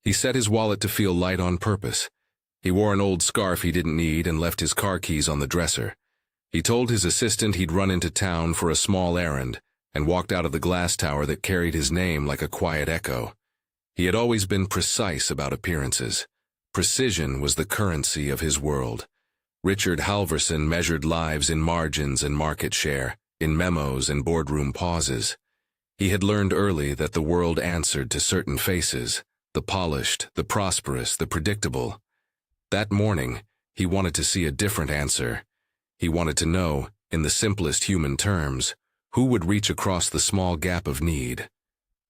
He set his wallet to feel light on purpose. He wore an old scarf he didn't need and left his car keys on the dresser. He told his assistant he'd run into town for a small errand and walked out of the glass tower that carried his name like a quiet echo. He had always been precise about appearances. Precision was the currency of his world. Richard Halvorsen measured lives in margins and market share, in memos and boardroom pauses. He had learned early that the world answered to certain faces, the polished, the prosperous, the predictable. That morning, he wanted to see a different answer. He wanted to know, in the simplest human terms, who would reach across the small gap of need.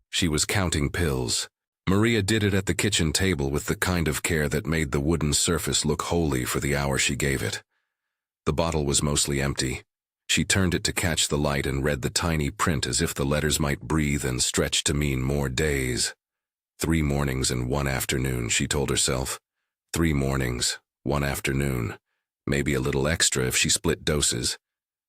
She was counting pills. Maria did it at the kitchen table with the kind of care that made the wooden surface look holy for the hour she gave it. The bottle was mostly empty. She turned it to catch the light and read the tiny print as if the letters might breathe and stretch to mean more days. 3 mornings and 1 afternoon, she told herself. 3 mornings, 1 afternoon. Maybe a little extra if she split doses.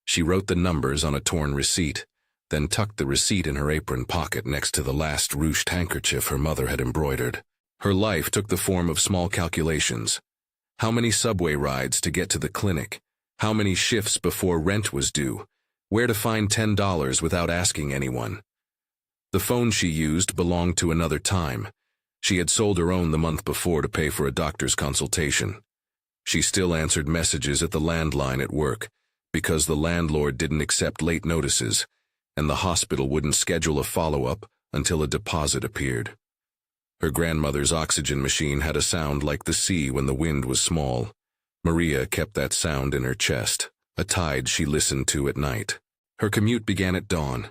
She wrote the numbers on a torn receipt, then tucked the receipt in her apron pocket next to the last ruched handkerchief her mother had embroidered. Her life took the form of small calculations. How many subway rides to get to the clinic? How many shifts before rent was due? Where to find $10 without asking anyone? The phone she used belonged to another time. She had sold her own the month before to pay for a doctor's consultation. She still answered messages at the landline at work, because the landlord didn't accept late notices, and the hospital wouldn't schedule a follow-up until a deposit appeared. Her grandmother's oxygen machine had a sound like the sea when the wind was small. Maria kept that sound in her chest, a tide she listened to at night. Her commute began at dawn.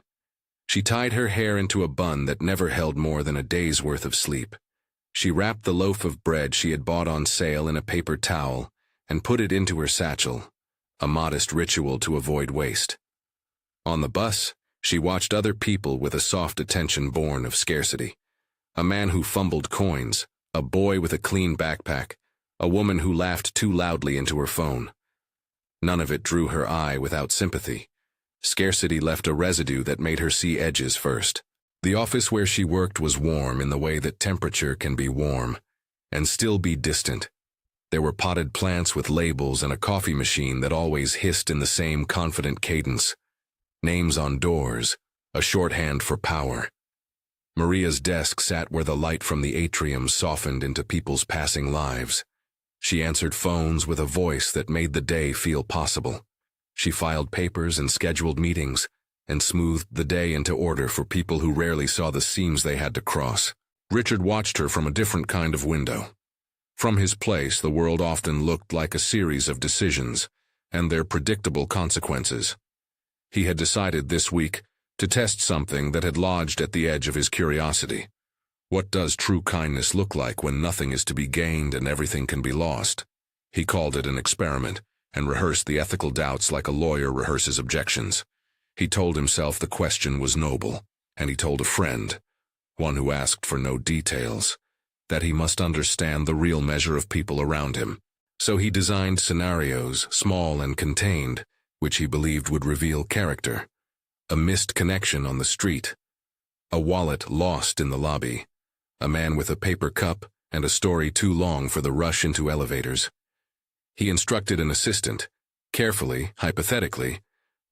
She tied her hair into a bun that never held more than a day's worth of sleep. She wrapped the loaf of bread she had bought on sale in a paper towel and put it into her satchel, a modest ritual to avoid waste. On the bus, she watched other people with a soft attention born of scarcity. A man who fumbled coins, a boy with a clean backpack, a woman who laughed too loudly into her phone. None of it drew her eye without sympathy. Scarcity left a residue that made her see edges first. The office where she worked was warm in the way that temperature can be warm, and still be distant. There were potted plants with labels and a coffee machine that always hissed in the same confident cadence. Names on doors, a shorthand for power. Maria's desk sat where the light from the atrium softened into people's passing lives. She answered phones with a voice that made the day feel possible. She filed papers and scheduled meetings, and smoothed the day into order for people who rarely saw the seams they had to cross. Richard watched her from a different kind of window. From his place, the world often looked like a series of decisions, and their predictable consequences. He had decided this week to test something that had lodged at the edge of his curiosity. What does true kindness look like when nothing is to be gained and everything can be lost? He called it an experiment, and rehearsed the ethical doubts like a lawyer rehearses objections. He told himself the question was noble, and he told a friend, one who asked for no details, that he must understand the real measure of people around him. So he designed scenarios, small and contained, which he believed would reveal character. A missed connection on the street. A wallet lost in the lobby. A man with a paper cup, and a story too long for the rush into elevators. He instructed an assistant, carefully, hypothetically,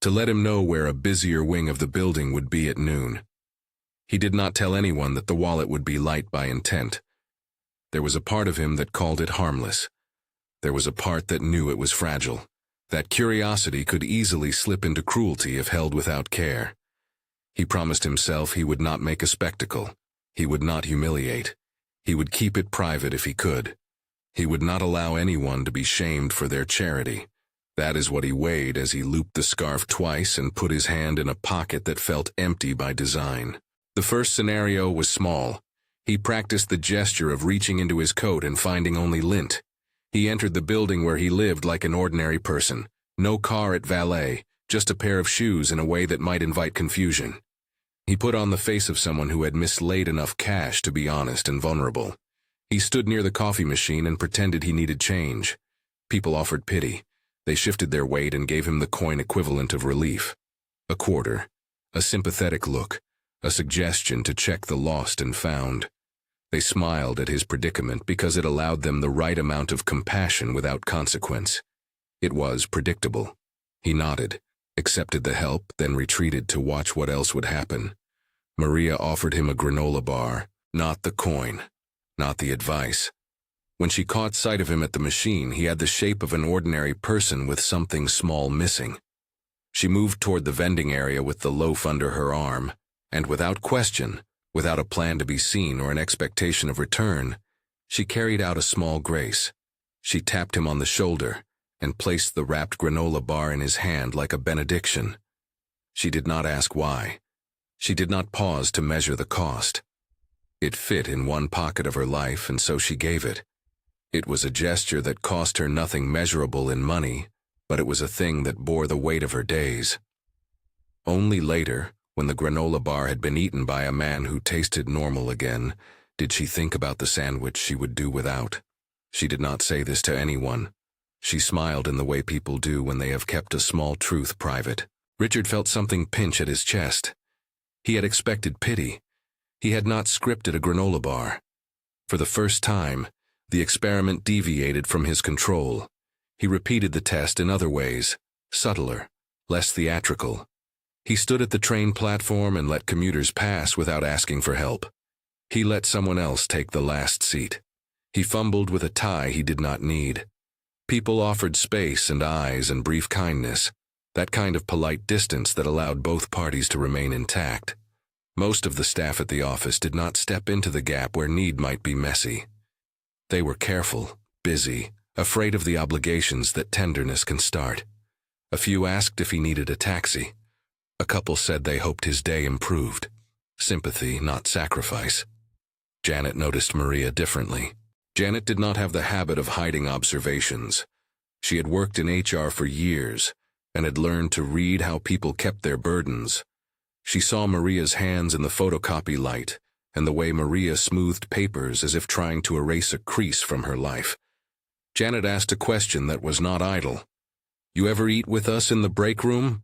to let him know where a busier wing of the building would be at noon. He did not tell anyone that the wallet would be light by intent. There was a part of him that called it harmless. There was a part that knew it was fragile. That curiosity could easily slip into cruelty if held without care. He promised himself he would not make a spectacle. He would not humiliate. He would keep it private if he could. He would not allow anyone to be shamed for their charity. That is what he weighed as he looped the scarf twice and put his hand in a pocket that felt empty by design. The first scenario was small. He practiced the gesture of reaching into his coat and finding only lint. He entered the building where he lived like an ordinary person. No car at valet, just a pair of shoes in a way that might invite confusion. He put on the face of someone who had mislaid enough cash to be honest and vulnerable. He stood near the coffee machine and pretended he needed change. People offered pity. They shifted their weight and gave him the coin equivalent of relief. A quarter, a sympathetic look, a suggestion to check the lost and found. They smiled at his predicament because it allowed them the right amount of compassion without consequence. It was predictable. He nodded, accepted the help, then retreated to watch what else would happen. Maria offered him a granola bar, not the coin, not the advice. When she caught sight of him at the machine, he had the shape of an ordinary person with something small missing. She moved toward the vending area with the loaf under her arm, and without question, without a plan to be seen or an expectation of return, she carried out a small grace. She tapped him on the shoulder and placed the wrapped granola bar in his hand like a benediction. She did not ask why. She did not pause to measure the cost. It fit in one pocket of her life, and so she gave it. It was a gesture that cost her nothing measurable in money, but it was a thing that bore the weight of her days. Only later, when the granola bar had been eaten by a man who tasted normal again, did she think about the sandwich she would do without. She did not say this to anyone. She smiled in the way people do when they have kept a small truth private. Richard felt something pinch at his chest. He had expected pity. He had not scripted a granola bar. For the first time, the experiment deviated from his control. He repeated the test in other ways, subtler, less theatrical. He stood at the train platform and let commuters pass without asking for help. He let someone else take the last seat. He fumbled with a tie he did not need. People offered space and eyes and brief kindness, that kind of polite distance that allowed both parties to remain intact. Most of the staff at the office did not step into the gap where need might be messy. They were careful, busy, afraid of the obligations that tenderness can start. A few asked if he needed a taxi. A couple said they hoped his day improved. Sympathy, not sacrifice. Janet noticed Maria differently. Janet did not have the habit of hiding observations. She had worked in HR for years and had learned to read how people kept their burdens. She saw Maria's hands in the photocopy light and the way Maria smoothed papers as if trying to erase a crease from her life. Janet asked a question that was not idle. "You ever eat with us in the break room?"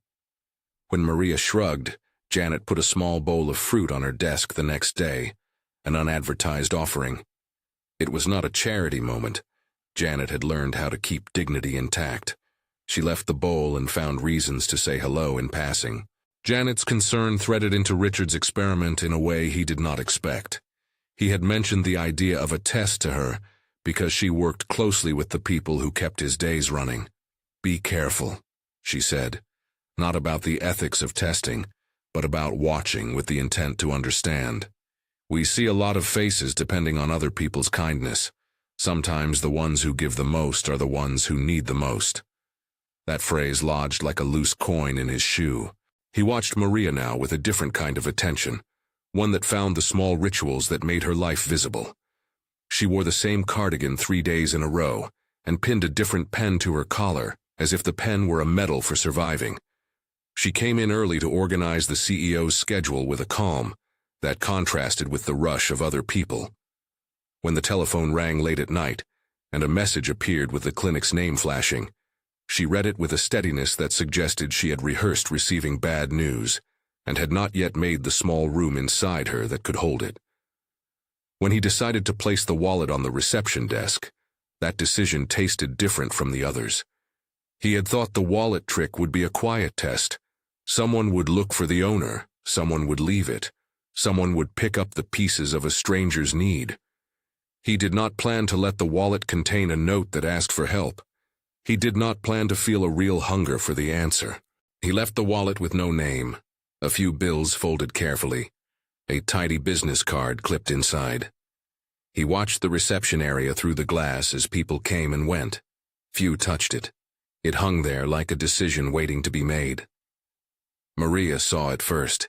When Maria shrugged, Janet put a small bowl of fruit on her desk the next day, an unadvertised offering. It was not a charity moment. Janet had learned how to keep dignity intact. She left the bowl and found reasons to say hello in passing. Janet's concern threaded into Richard's experiment in a way he did not expect. He had mentioned the idea of a test to her because she worked closely with the people who kept his days running. "Be careful," she said, not about the ethics of testing, but about watching with the intent to understand. "We see a lot of faces depending on other people's kindness. Sometimes the ones who give the most are the ones who need the most." That phrase lodged like a loose coin in his shoe. He watched Maria now with a different kind of attention, one that found the small rituals that made her life visible. She wore the same cardigan 3 days in a row and pinned a different pen to her collar, as if the pen were a medal for surviving. She came in early to organize the CEO's schedule with a calm that contrasted with the rush of other people. When the telephone rang late at night and a message appeared with the clinic's name flashing, she read it with a steadiness that suggested she had rehearsed receiving bad news and had not yet made the small room inside her that could hold it. When he decided to place the wallet on the reception desk, that decision tasted different from the others. He had thought the wallet trick would be a quiet test. Someone would look for the owner, someone would leave it, someone would pick up the pieces of a stranger's need. He did not plan to let the wallet contain a note that asked for help. He did not plan to feel a real hunger for the answer. He left the wallet with no name, a few bills folded carefully, a tidy business card clipped inside. He watched the reception area through the glass as people came and went. Few touched it. It hung there like a decision waiting to be made. Maria saw it first.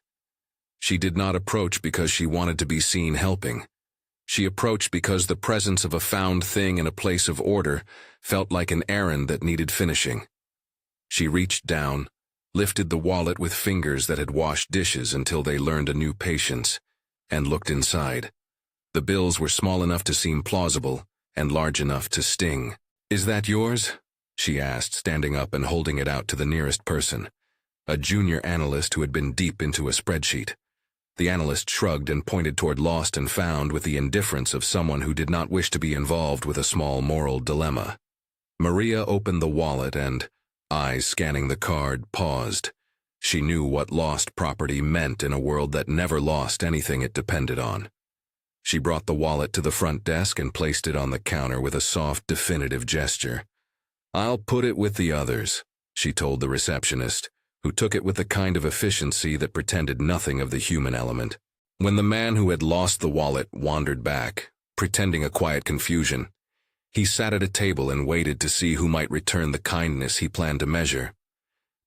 She did not approach because she wanted to be seen helping. She approached because the presence of a found thing in a place of order felt like an errand that needed finishing. She reached down, lifted the wallet with fingers that had washed dishes until they learned a new patience, and looked inside. The bills were small enough to seem plausible and large enough to sting. "Is that yours?" she asked, standing up and holding it out to the nearest person, a junior analyst who had been deep into a spreadsheet. The analyst shrugged and pointed toward Lost and Found with the indifference of someone who did not wish to be involved with a small moral dilemma. Maria opened the wallet and, eyes scanning the card, paused. She knew what lost property meant in a world that never lost anything it depended on. She brought the wallet to the front desk and placed it on the counter with a soft, definitive gesture. "I'll put it with the others," she told the receptionist, who took it with the kind of efficiency that pretended nothing of the human element. When the man who had lost the wallet wandered back, pretending a quiet confusion, he sat at a table and waited to see who might return the kindness he planned to measure.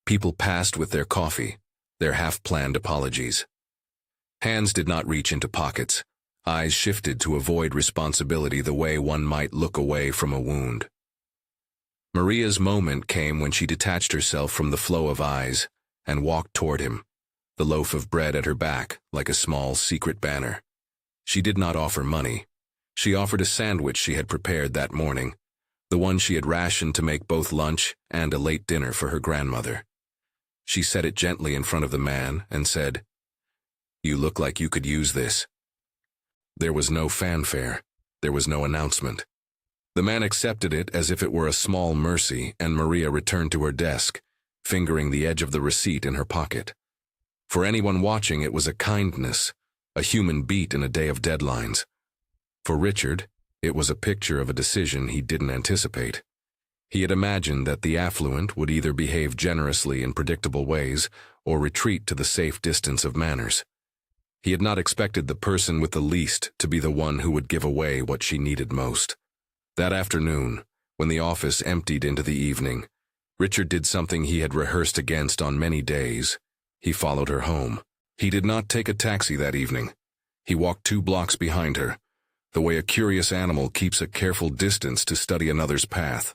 People passed with their coffee, their half-planned apologies. Hands did not reach into pockets. Eyes shifted to avoid responsibility the way one might look away from a wound. Maria's moment came when she detached herself from the flow of eyes and walked toward him, the loaf of bread at her back like a small secret banner. She did not offer money. She offered a sandwich she had prepared that morning, the one she had rationed to make both lunch and a late dinner for her grandmother. She set it gently in front of the man and said, "You look like you could use this." There was no fanfare. There was no announcement. The man accepted it as if it were a small mercy, and Maria returned to her desk, fingering the edge of the receipt in her pocket. For anyone watching, it was a kindness, a human beat in a day of deadlines. For Richard, it was a picture of a decision he didn't anticipate. He had imagined that the affluent would either behave generously in predictable ways or retreat to the safe distance of manners. He had not expected the person with the least to be the one who would give away what she needed most. That afternoon, when the office emptied into the evening, Richard did something he had rehearsed against on many days. He followed her home. He did not take a taxi that evening. He walked 2 blocks behind her, the way a curious animal keeps a careful distance to study another's path.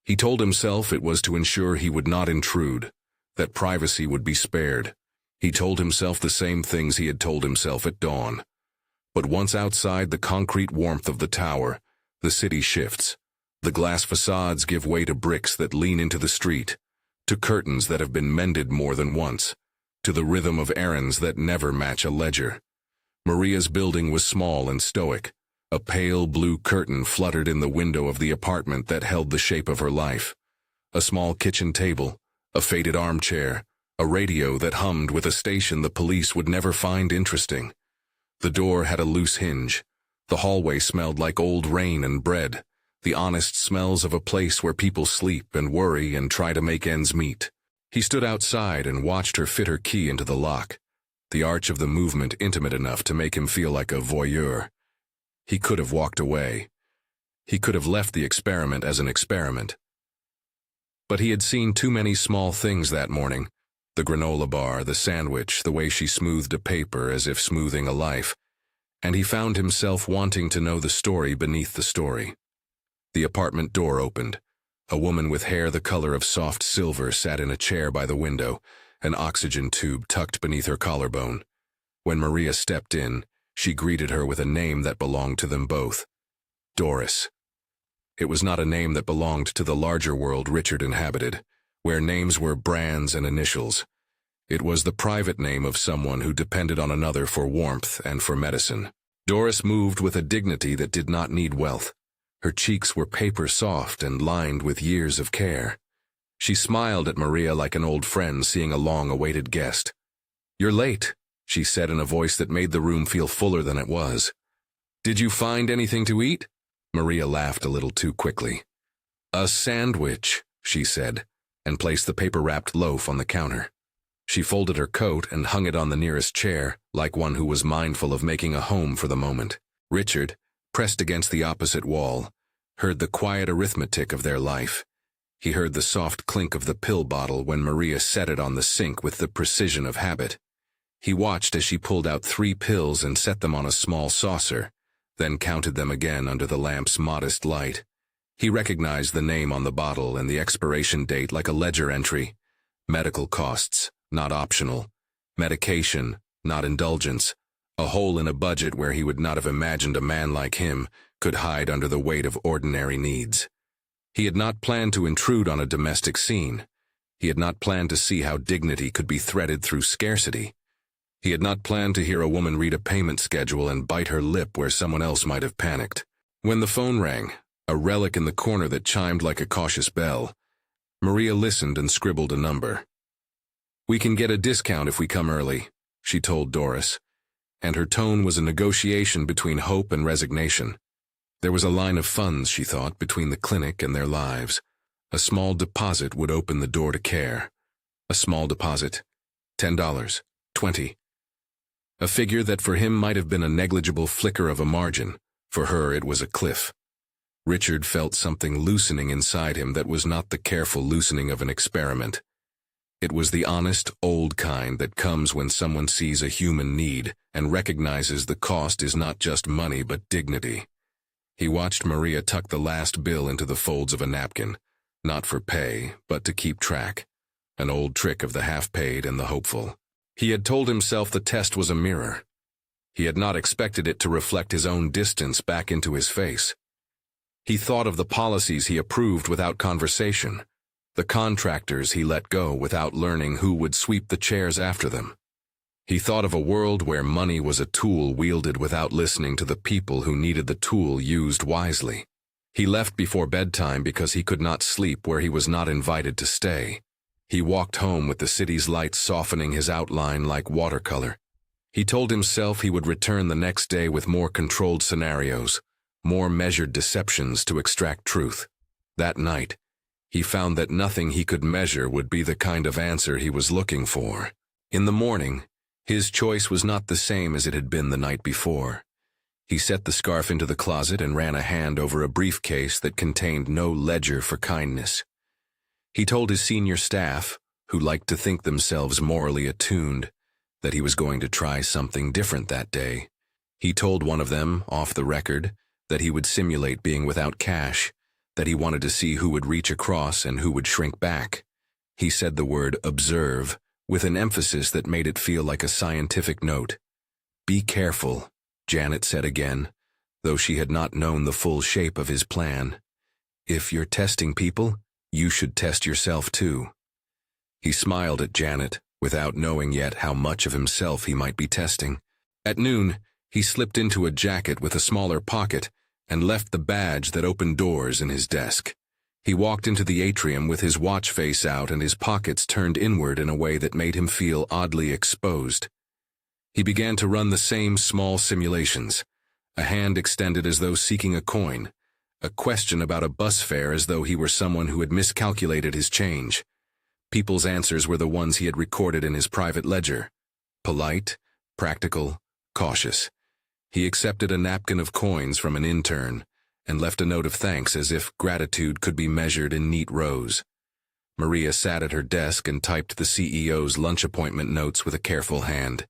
He told himself it was to ensure he would not intrude, that privacy would be spared. He told himself the same things he had told himself at dawn. But once outside the concrete warmth of the tower, the city shifts. The glass facades give way to bricks that lean into the street, to curtains that have been mended more than once, to the rhythm of errands that never match a ledger. Maria's building was small and stoic. A pale blue curtain fluttered in the window of the apartment that held the shape of her life. A small kitchen table, a faded armchair, a radio that hummed with a station the police would never find interesting. The door had a loose hinge. The hallway smelled like old rain and bread, the honest smells of a place where people sleep and worry and try to make ends meet. He stood outside and watched her fit her key into the lock, the arch of the movement intimate enough to make him feel like a voyeur. He could have walked away. He could have left the experiment as an experiment. But he had seen too many small things that morning. The granola bar, the sandwich, the way she smoothed a paper as if smoothing a life. And he found himself wanting to know the story beneath the story. The apartment door opened. A woman with hair the color of soft silver sat in a chair by the window, an oxygen tube tucked beneath her collarbone. When Maria stepped in, she greeted her with a name that belonged to them both. Doris. It was not a name that belonged to the larger world Richard inhabited, where names were brands and initials. It was the private name of someone who depended on another for warmth and for medicine. Doris moved with a dignity that did not need wealth. Her cheeks were paper soft and lined with years of care. She smiled at Maria like an old friend seeing a long-awaited guest. "You're late," she said in a voice that made the room feel fuller than it was. "Did you find anything to eat?" Maria laughed a little too quickly. "A sandwich," she said, and placed the paper-wrapped loaf on the counter. She folded her coat and hung it on the nearest chair, like one who was mindful of making a home for the moment. Richard, pressed against the opposite wall, heard the quiet arithmetic of their life. He heard the soft clink of the pill bottle when Maria set it on the sink with the precision of habit. He watched as she pulled out 3 pills and set them on a small saucer, then counted them again under the lamp's modest light. He recognized the name on the bottle and the expiration date like a ledger entry. Medical costs, not optional. Medication, not indulgence. A hole in a budget where he would not have imagined a man like him could hide under the weight of ordinary needs. He had not planned to intrude on a domestic scene. He had not planned to see how dignity could be threaded through scarcity. He had not planned to hear a woman read a payment schedule and bite her lip where someone else might have panicked. When the phone rang, a relic in the corner that chimed like a cautious bell, Maria listened and scribbled a number. "We can get a discount if we come early," she told Doris, and her tone was a negotiation between hope and resignation. There was a line of funds, she thought, between the clinic and their lives. A small deposit would open the door to care. A small deposit. $10. 20. A figure that for him might have been a negligible flicker of a margin. For her it was a cliff. Richard felt something loosening inside him that was not the careful loosening of an experiment. It was the honest, old kind that comes when someone sees a human need and recognizes the cost is not just money but dignity. He watched Maria tuck the last bill into the folds of a napkin, not for pay, but to keep track. An old trick of the half-paid and the hopeful. He had told himself the test was a mirror. He had not expected it to reflect his own distance back into his face. He thought of the policies he approved without conversation, the contractors he let go without learning who would sweep the chairs after them. He thought of a world where money was a tool wielded without listening to the people who needed the tool used wisely. He left before bedtime because he could not sleep where he was not invited to stay. He walked home with the city's lights softening his outline like watercolor. He told himself he would return the next day with more controlled scenarios, more measured deceptions to extract truth. That night, he found that nothing he could measure would be the kind of answer he was looking for. In the morning, his choice was not the same as it had been the night before. He set the scarf into the closet and ran a hand over a briefcase that contained no ledger for kindness. He told his senior staff, who liked to think themselves morally attuned, that he was going to try something different that day. He told one of them, off the record, that he would simulate being without cash, that he wanted to see who would reach across and who would shrink back. He said the word observe, with an emphasis that made it feel like a scientific note. "Be careful," Janet said again, though she had not known the full shape of his plan. "If you're testing people, you should test yourself too." He smiled at Janet, without knowing yet how much of himself he might be testing. At noon, he slipped into a jacket with a smaller pocket and left the badge that opened doors in his desk. He walked into the atrium with his watch face out and his pockets turned inward in a way that made him feel oddly exposed. He began to run the same small simulations, a hand extended as though seeking a coin, a question about a bus fare as though he were someone who had miscalculated his change. People's answers were the ones he had recorded in his private ledger. Polite, practical, cautious. He accepted a napkin of coins from an intern and left a note of thanks as if gratitude could be measured in neat rows. Maria sat at her desk and typed the CEO's lunch appointment notes with a careful hand.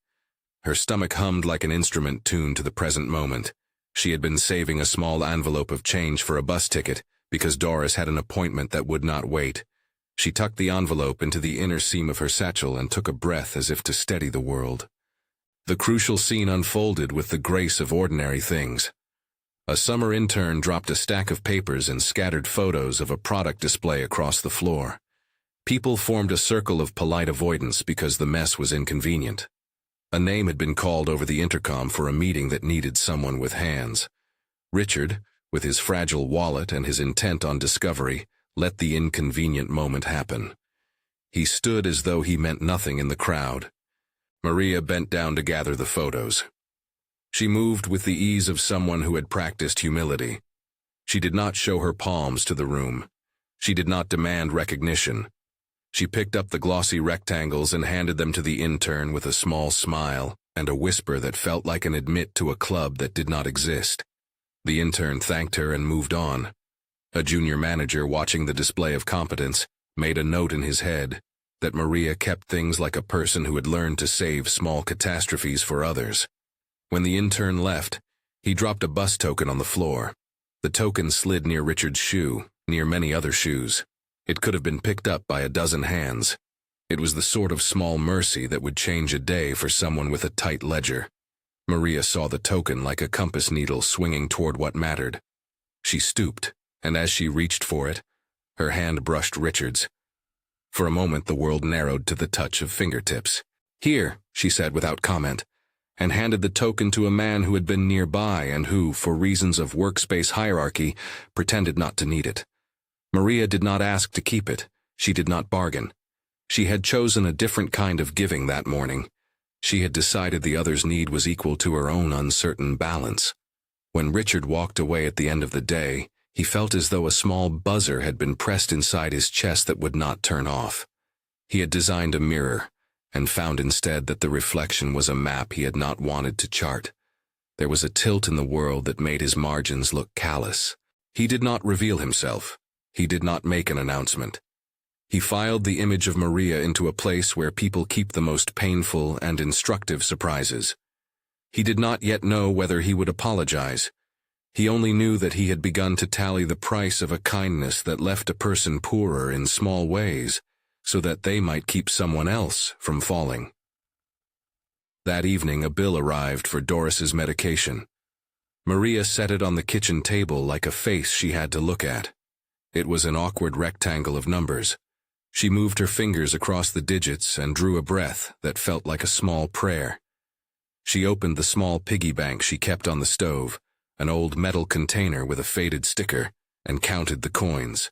Her stomach hummed like an instrument tuned to the present moment. She had been saving a small envelope of change for a bus ticket because Doris had an appointment that would not wait. She tucked the envelope into the inner seam of her satchel and took a breath as if to steady the world. The crucial scene unfolded with the grace of ordinary things. A summer intern dropped a stack of papers and scattered photos of a product display across the floor. People formed a circle of polite avoidance because the mess was inconvenient. A name had been called over the intercom for a meeting that needed someone with hands. Richard, with his fragile wallet and his intent on discovery, let the inconvenient moment happen. He stood as though he meant nothing in the crowd. Maria bent down to gather the photos. She moved with the ease of someone who had practiced humility. She did not show her palms to the room. She did not demand recognition. She picked up the glossy rectangles and handed them to the intern with a small smile and a whisper that felt like an admit to a club that did not exist. The intern thanked her and moved on. A junior manager watching the display of competence made a note in his head that Maria kept things like a person who had learned to save small catastrophes for others. When the intern left, he dropped a bus token on the floor. The token slid near Richard's shoe, near many other shoes. It could have been picked up by a dozen hands. It was the sort of small mercy that would change a day for someone with a tight ledger. Maria saw the token like a compass needle swinging toward what mattered. She stooped, and as she reached for it, her hand brushed Richard's. For a moment the world narrowed to the touch of fingertips. "Here," she said without comment, and handed the token to a man who had been nearby and who, for reasons of workspace hierarchy, pretended not to need it. Maria did not ask to keep it. She did not bargain. She had chosen a different kind of giving that morning. She had decided the other's need was equal to her own uncertain balance. When Richard walked away at the end of the day, he felt as though a small buzzer had been pressed inside his chest that would not turn off. He had designed a mirror, and found instead that the reflection was a map he had not wanted to chart. There was a tilt in the world that made his margins look callous. He did not reveal himself. He did not make an announcement. He filed the image of Maria into a place where people keep the most painful and instructive surprises. He did not yet know whether he would apologize. He only knew that he had begun to tally the price of a kindness that left a person poorer in small ways, so that they might keep someone else from falling. That evening a bill arrived for Doris's medication. Maria set it on the kitchen table like a face she had to look at. It was an awkward rectangle of numbers. She moved her fingers across the digits and drew a breath that felt like a small prayer. She opened the small piggy bank she kept on the stove, an old metal container with a faded sticker, and counted the coins.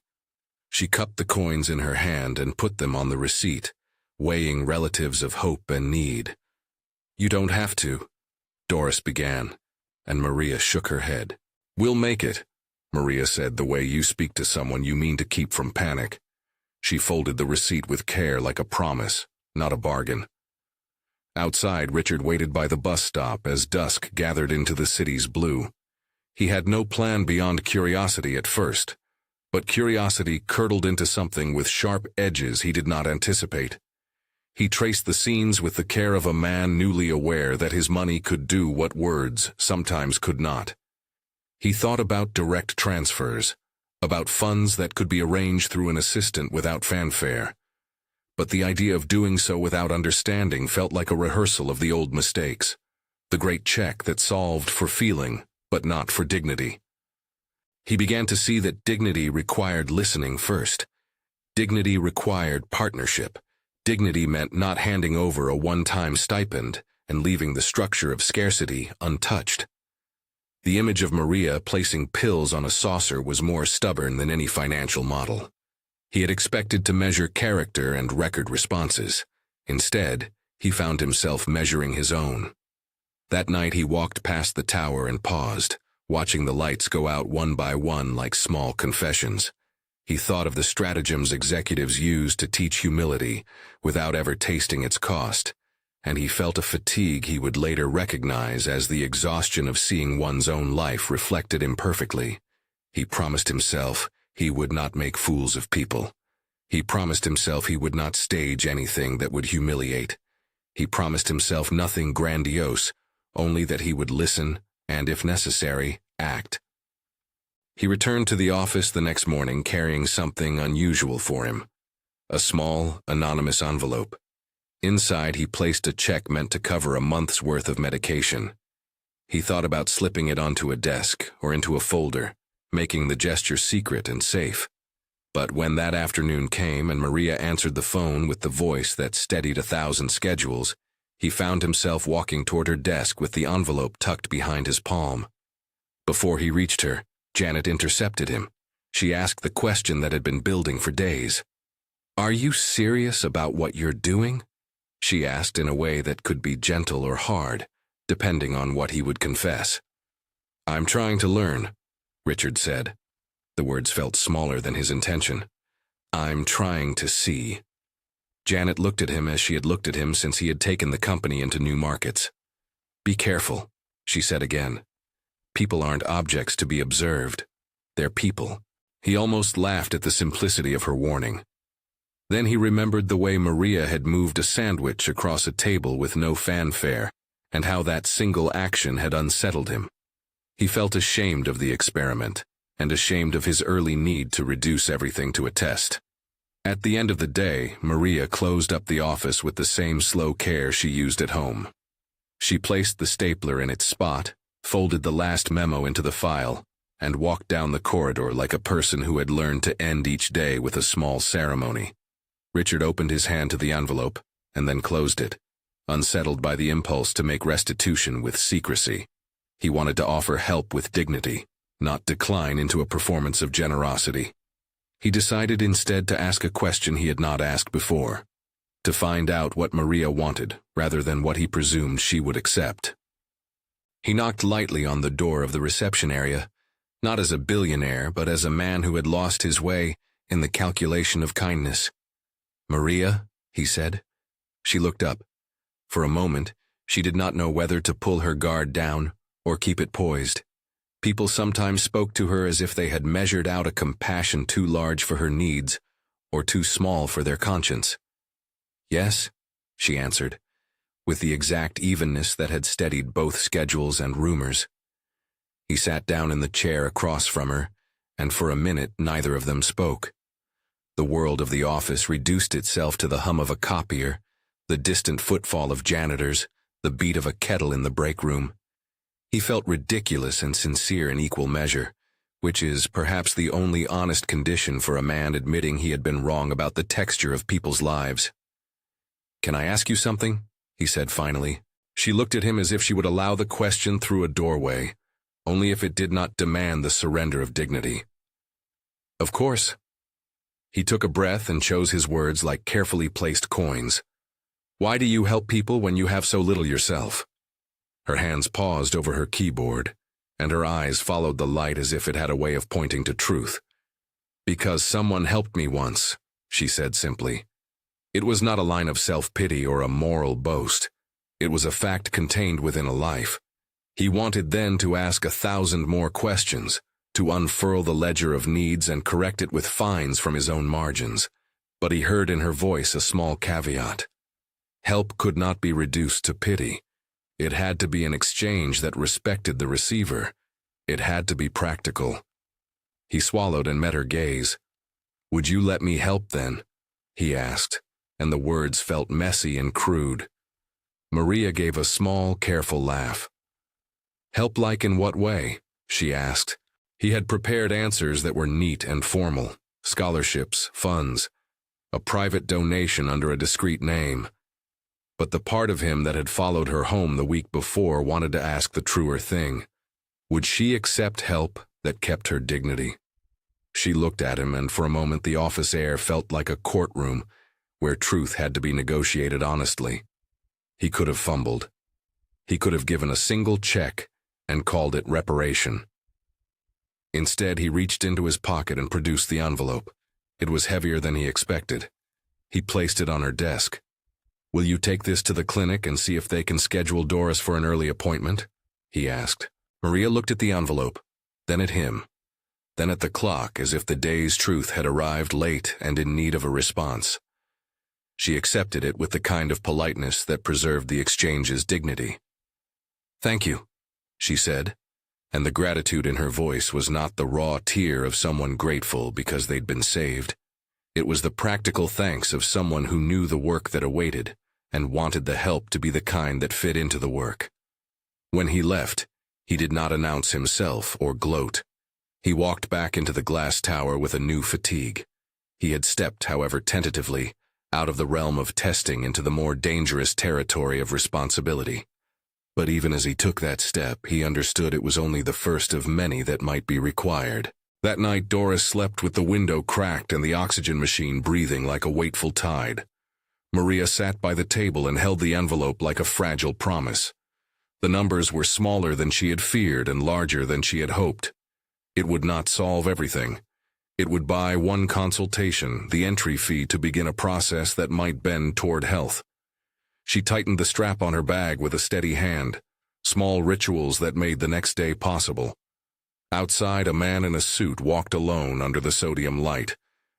She cupped the coins in her hand and put them on the receipt, weighing relatives of hope and need. "You don't have to," Doris began, and Maria shook her head. "We'll make it," Maria said, "the way you speak to someone you mean to keep from panic." She folded the receipt with care like a promise, not a bargain. Outside, Richard waited by the bus stop as dusk gathered into the city's blue. He had no plan beyond curiosity at first, but curiosity curdled into something with sharp edges he did not anticipate. He traced the scenes with the care of a man newly aware that his money could do what words sometimes could not. He thought about direct transfers, about funds that could be arranged through an assistant without fanfare. But the idea of doing so without understanding felt like a rehearsal of the old mistakes, the great check that solved for feeling, but not for dignity. He began to see that dignity required listening first. Dignity required partnership. Dignity meant not handing over a one-time stipend and leaving the structure of scarcity untouched. The image of Maria placing pills on a saucer was more stubborn than any financial model. He had expected to measure character and record responses. Instead, he found himself measuring his own. That night he walked past the tower and paused, watching the lights go out one by one like small confessions. He thought of the stratagems executives use to teach humility without ever tasting its cost, and he felt a fatigue he would later recognize as the exhaustion of seeing one's own life reflected imperfectly. He promised himself he would not make fools of people. He promised himself he would not stage anything that would humiliate. He promised himself nothing grandiose, only that he would listen and, if necessary, act. He returned to the office the next morning carrying something unusual for him. A small, anonymous envelope. Inside he placed a check meant to cover a month's worth of medication. He thought about slipping it onto a desk or into a folder, making the gesture secret and safe. But when that afternoon came and Maria answered the phone with the voice that steadied 1,000 schedules, he found himself walking toward her desk with the envelope tucked behind his palm. Before he reached her, Janet intercepted him. She asked the question that had been building for days. "Are you serious about what you're doing?" she asked in a way that could be gentle or hard, depending on what he would confess. "I'm trying to learn," Richard said. The words felt smaller than his intention. "I'm trying to see." Janet looked at him as she had looked at him since he had taken the company into new markets. "Be careful," she said again. "People aren't objects to be observed. They're people." He almost laughed at the simplicity of her warning. Then he remembered the way Maria had moved a sandwich across a table with no fanfare, and how that single action had unsettled him. He felt ashamed of the experiment, and ashamed of his early need to reduce everything to a test. At the end of the day, Maria closed up the office with the same slow care she used at home. She placed the stapler in its spot, folded the last memo into the file, and walked down the corridor like a person who had learned to end each day with a small ceremony. Richard opened his hand to the envelope, and then closed it. unsettled by the impulse to make restitution with secrecy. He wanted to offer help with dignity, not decline into a performance of generosity. He decided instead to ask a question he had not asked before, to find out what Maria wanted rather than what he presumed she would accept. He knocked lightly on the door of the reception area, not as a billionaire but as a man who had lost his way in the calculation of kindness. "Maria," he said. She looked up. For a moment, she did not know whether to pull her guard down or keep it poised. People sometimes spoke to her as if they had measured out a compassion too large for her needs or too small for their conscience. "Yes," she answered, with the exact evenness that had steadied both schedules and rumors. He sat down in the chair across from her, and for a minute neither of them spoke. The world of the office reduced itself to the hum of a copier, the distant footfall of janitors, the beat of a kettle in the break room. He felt ridiculous and sincere in equal measure, which is perhaps the only honest condition for a man admitting he had been wrong about the texture of people's lives. "Can I ask you something?" he said finally. She looked at him as if she would allow the question through a doorway, only if it did not demand the surrender of dignity. "Of course." He took a breath and chose his words like carefully placed coins. "Why do you help people when you have so little yourself?" Her hands paused over her keyboard, and her eyes followed the light as if it had a way of pointing to truth. "Because someone helped me once," she said simply. It was not a line of self-pity or a moral boast. It was a fact contained within a life. He wanted then to ask 1,000 more questions, to unfurl the ledger of needs and correct it with fines from his own margins. But he heard in her voice a small caveat. Help could not be reduced to pity. It had to be an exchange that respected the receiver. It had to be practical. He swallowed and met her gaze. "Would you let me help then?" he asked, and the words felt messy and crude. Maria gave a small, careful laugh. "Help like in what way?" she asked. He had prepared answers that were neat and formal, scholarships, funds, a private donation under a discreet name. But the part of him that had followed her home the week before wanted to ask the truer thing. Would she accept help that kept her dignity? She looked at him, and for a moment the office air felt like a courtroom where truth had to be negotiated honestly. He could have fumbled. He could have given a single check and called it reparation. Instead, he reached into his pocket and produced the envelope. It was heavier than he expected. He placed it on her desk. "Will you take this to the clinic and see if they can schedule Doris for an early appointment?" he asked. Maria looked at the envelope, then at him, then at the clock as if the day's truth had arrived late and in need of a response. She accepted it with the kind of politeness that preserved the exchange's dignity. "Thank you," she said, and the gratitude in her voice was not the raw tear of someone grateful because they'd been saved. It was the practical thanks of someone who knew the work that awaited and wanted the help to be the kind that fit into the work. When he left, he did not announce himself or gloat. He walked back into the glass tower with a new fatigue. He had stepped, however tentatively, out of the realm of testing into the more dangerous territory of responsibility. But even as he took that step, he understood it was only the first of many that might be required. That night, Doris slept with the window cracked and the oxygen machine breathing like a wakeful tide. Maria sat by the table and held the envelope like a fragile promise. The numbers were smaller than she had feared and larger than she had hoped. It would not solve everything. It would buy one consultation, the entry fee to begin a process that might bend toward health. She tightened the strap on her bag with a steady hand, small rituals that made the next day possible. Outside, a man in a suit walked alone under the sodium light,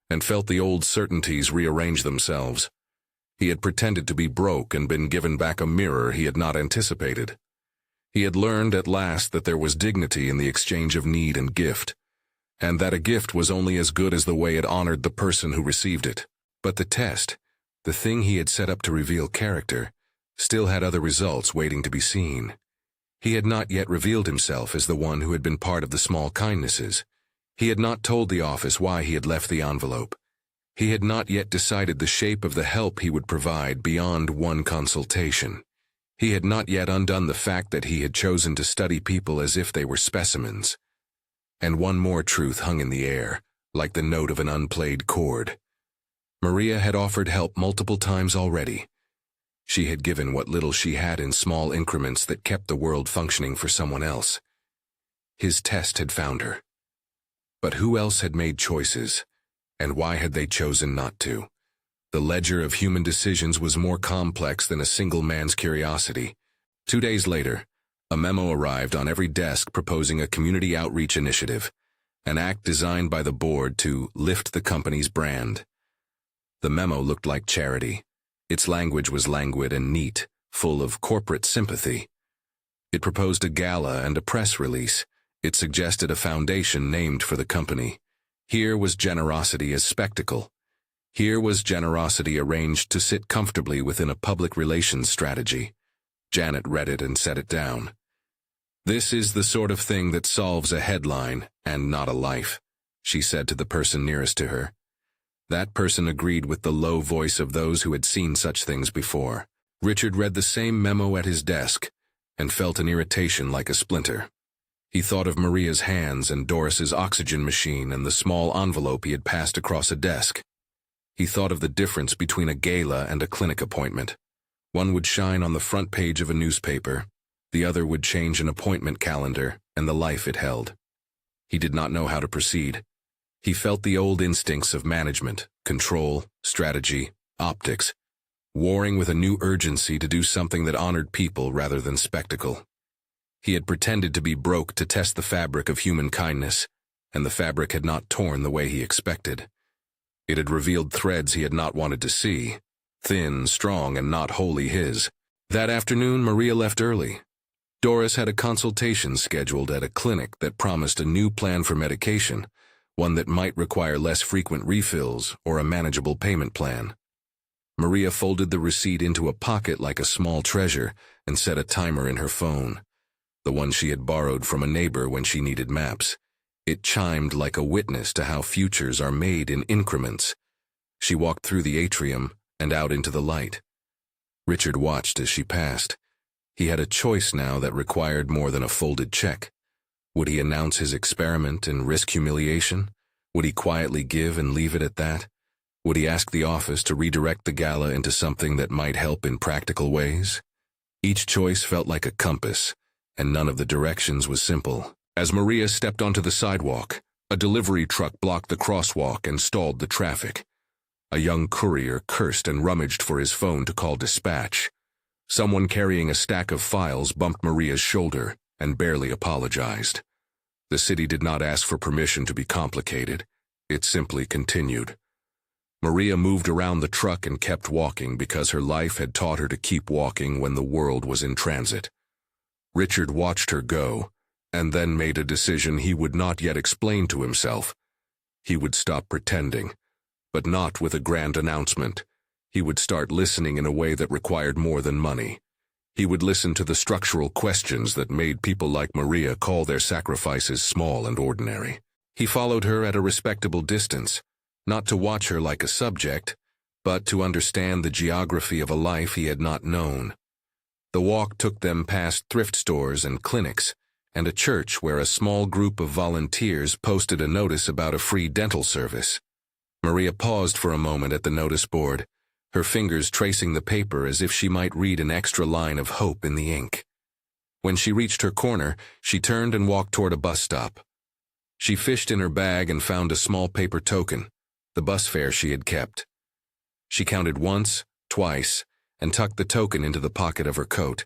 and felt the old certainties rearrange themselves. He had pretended to be broke and been given back a mirror he had not anticipated. He had learned at last that there was dignity in the exchange of need and gift, and that a gift was only as good as the way it honored the person who received it. But the test, the thing he had set up to reveal character, still had other results waiting to be seen. He had not yet revealed himself as the one who had been part of the small kindnesses. He had not told the office why he had left the envelope. He had not yet decided the shape of the help he would provide beyond one consultation. He had not yet undone the fact that he had chosen to study people as if they were specimens. And one more truth hung in the air, like the note of an unplayed chord. Maria had offered help multiple times already. She had given what little she had in small increments that kept the world functioning for someone else. His test had found her. But who else had made choices, and why had they chosen not to? The ledger of human decisions was more complex than a single man's curiosity. 2 days later, a memo arrived on every desk proposing a community outreach initiative, an act designed by the board to lift the company's brand. The memo looked like charity. Its language was languid and neat, full of corporate sympathy. It proposed a gala and a press release. It suggested a foundation named for the company. Here was generosity as spectacle. Here was generosity arranged to sit comfortably within a public relations strategy. Janet read it and set it down. "This is the sort of thing that solves a headline and not a life," she said to the person nearest to her. That person agreed with the low voice of those who had seen such things before. Richard read the same memo at his desk and felt an irritation like a splinter. He thought of Maria's hands and Doris's oxygen machine and the small envelope he had passed across a desk. He thought of the difference between a gala and a clinic appointment. One would shine on the front page of a newspaper. The other would change an appointment calendar and the life it held. He did not know how to proceed. He felt the old instincts of management, control, strategy, optics, warring with a new urgency to do something that honored people rather than spectacle. He had pretended to be broke to test the fabric of human kindness, and the fabric had not torn the way he expected. It had revealed threads he had not wanted to see, thin, strong, and not wholly his. That afternoon, Maria left early. Doris had a consultation scheduled at a clinic that promised a new plan for medication, one that might require less frequent refills or a manageable payment plan. Maria folded the receipt into a pocket like a small treasure and set a timer in her phone, the one she had borrowed from a neighbor when she needed maps. It chimed like a witness to how futures are made in increments. She walked through the atrium and out into the light. Richard watched as she passed. He had a choice now that required more than a folded check. Would he announce his experiment and risk humiliation? Would he quietly give and leave it at that? Would he ask the office to redirect the gala into something that might help in practical ways? Each choice felt like a compass, and none of the directions was simple. As Maria stepped onto the sidewalk, a delivery truck blocked the crosswalk and stalled the traffic. A young courier cursed and rummaged for his phone to call dispatch. Someone carrying a stack of files bumped Maria's shoulder and barely apologized. The city did not ask for permission to be complicated. It simply continued. Maria moved around the truck and kept walking because her life had taught her to keep walking when the world was in transit. Richard watched her go, and then made a decision he would not yet explain to himself. He would stop pretending, but not with a grand announcement. He would start listening in a way that required more than money. He would listen to the structural questions that made people like Maria call their sacrifices small and ordinary. He followed her at a respectable distance, not to watch her like a subject, but to understand the geography of a life he had not known. The walk took them past thrift stores and clinics, and a church where a small group of volunteers posted a notice about a free dental service. Maria paused for a moment at the notice board, her fingers tracing the paper as if she might read an extra line of hope in the ink. When she reached her corner, she turned and walked toward a bus stop. She fished in her bag and found a small paper token, the bus fare she had kept. She counted once, twice, and tucked the token into the pocket of her coat.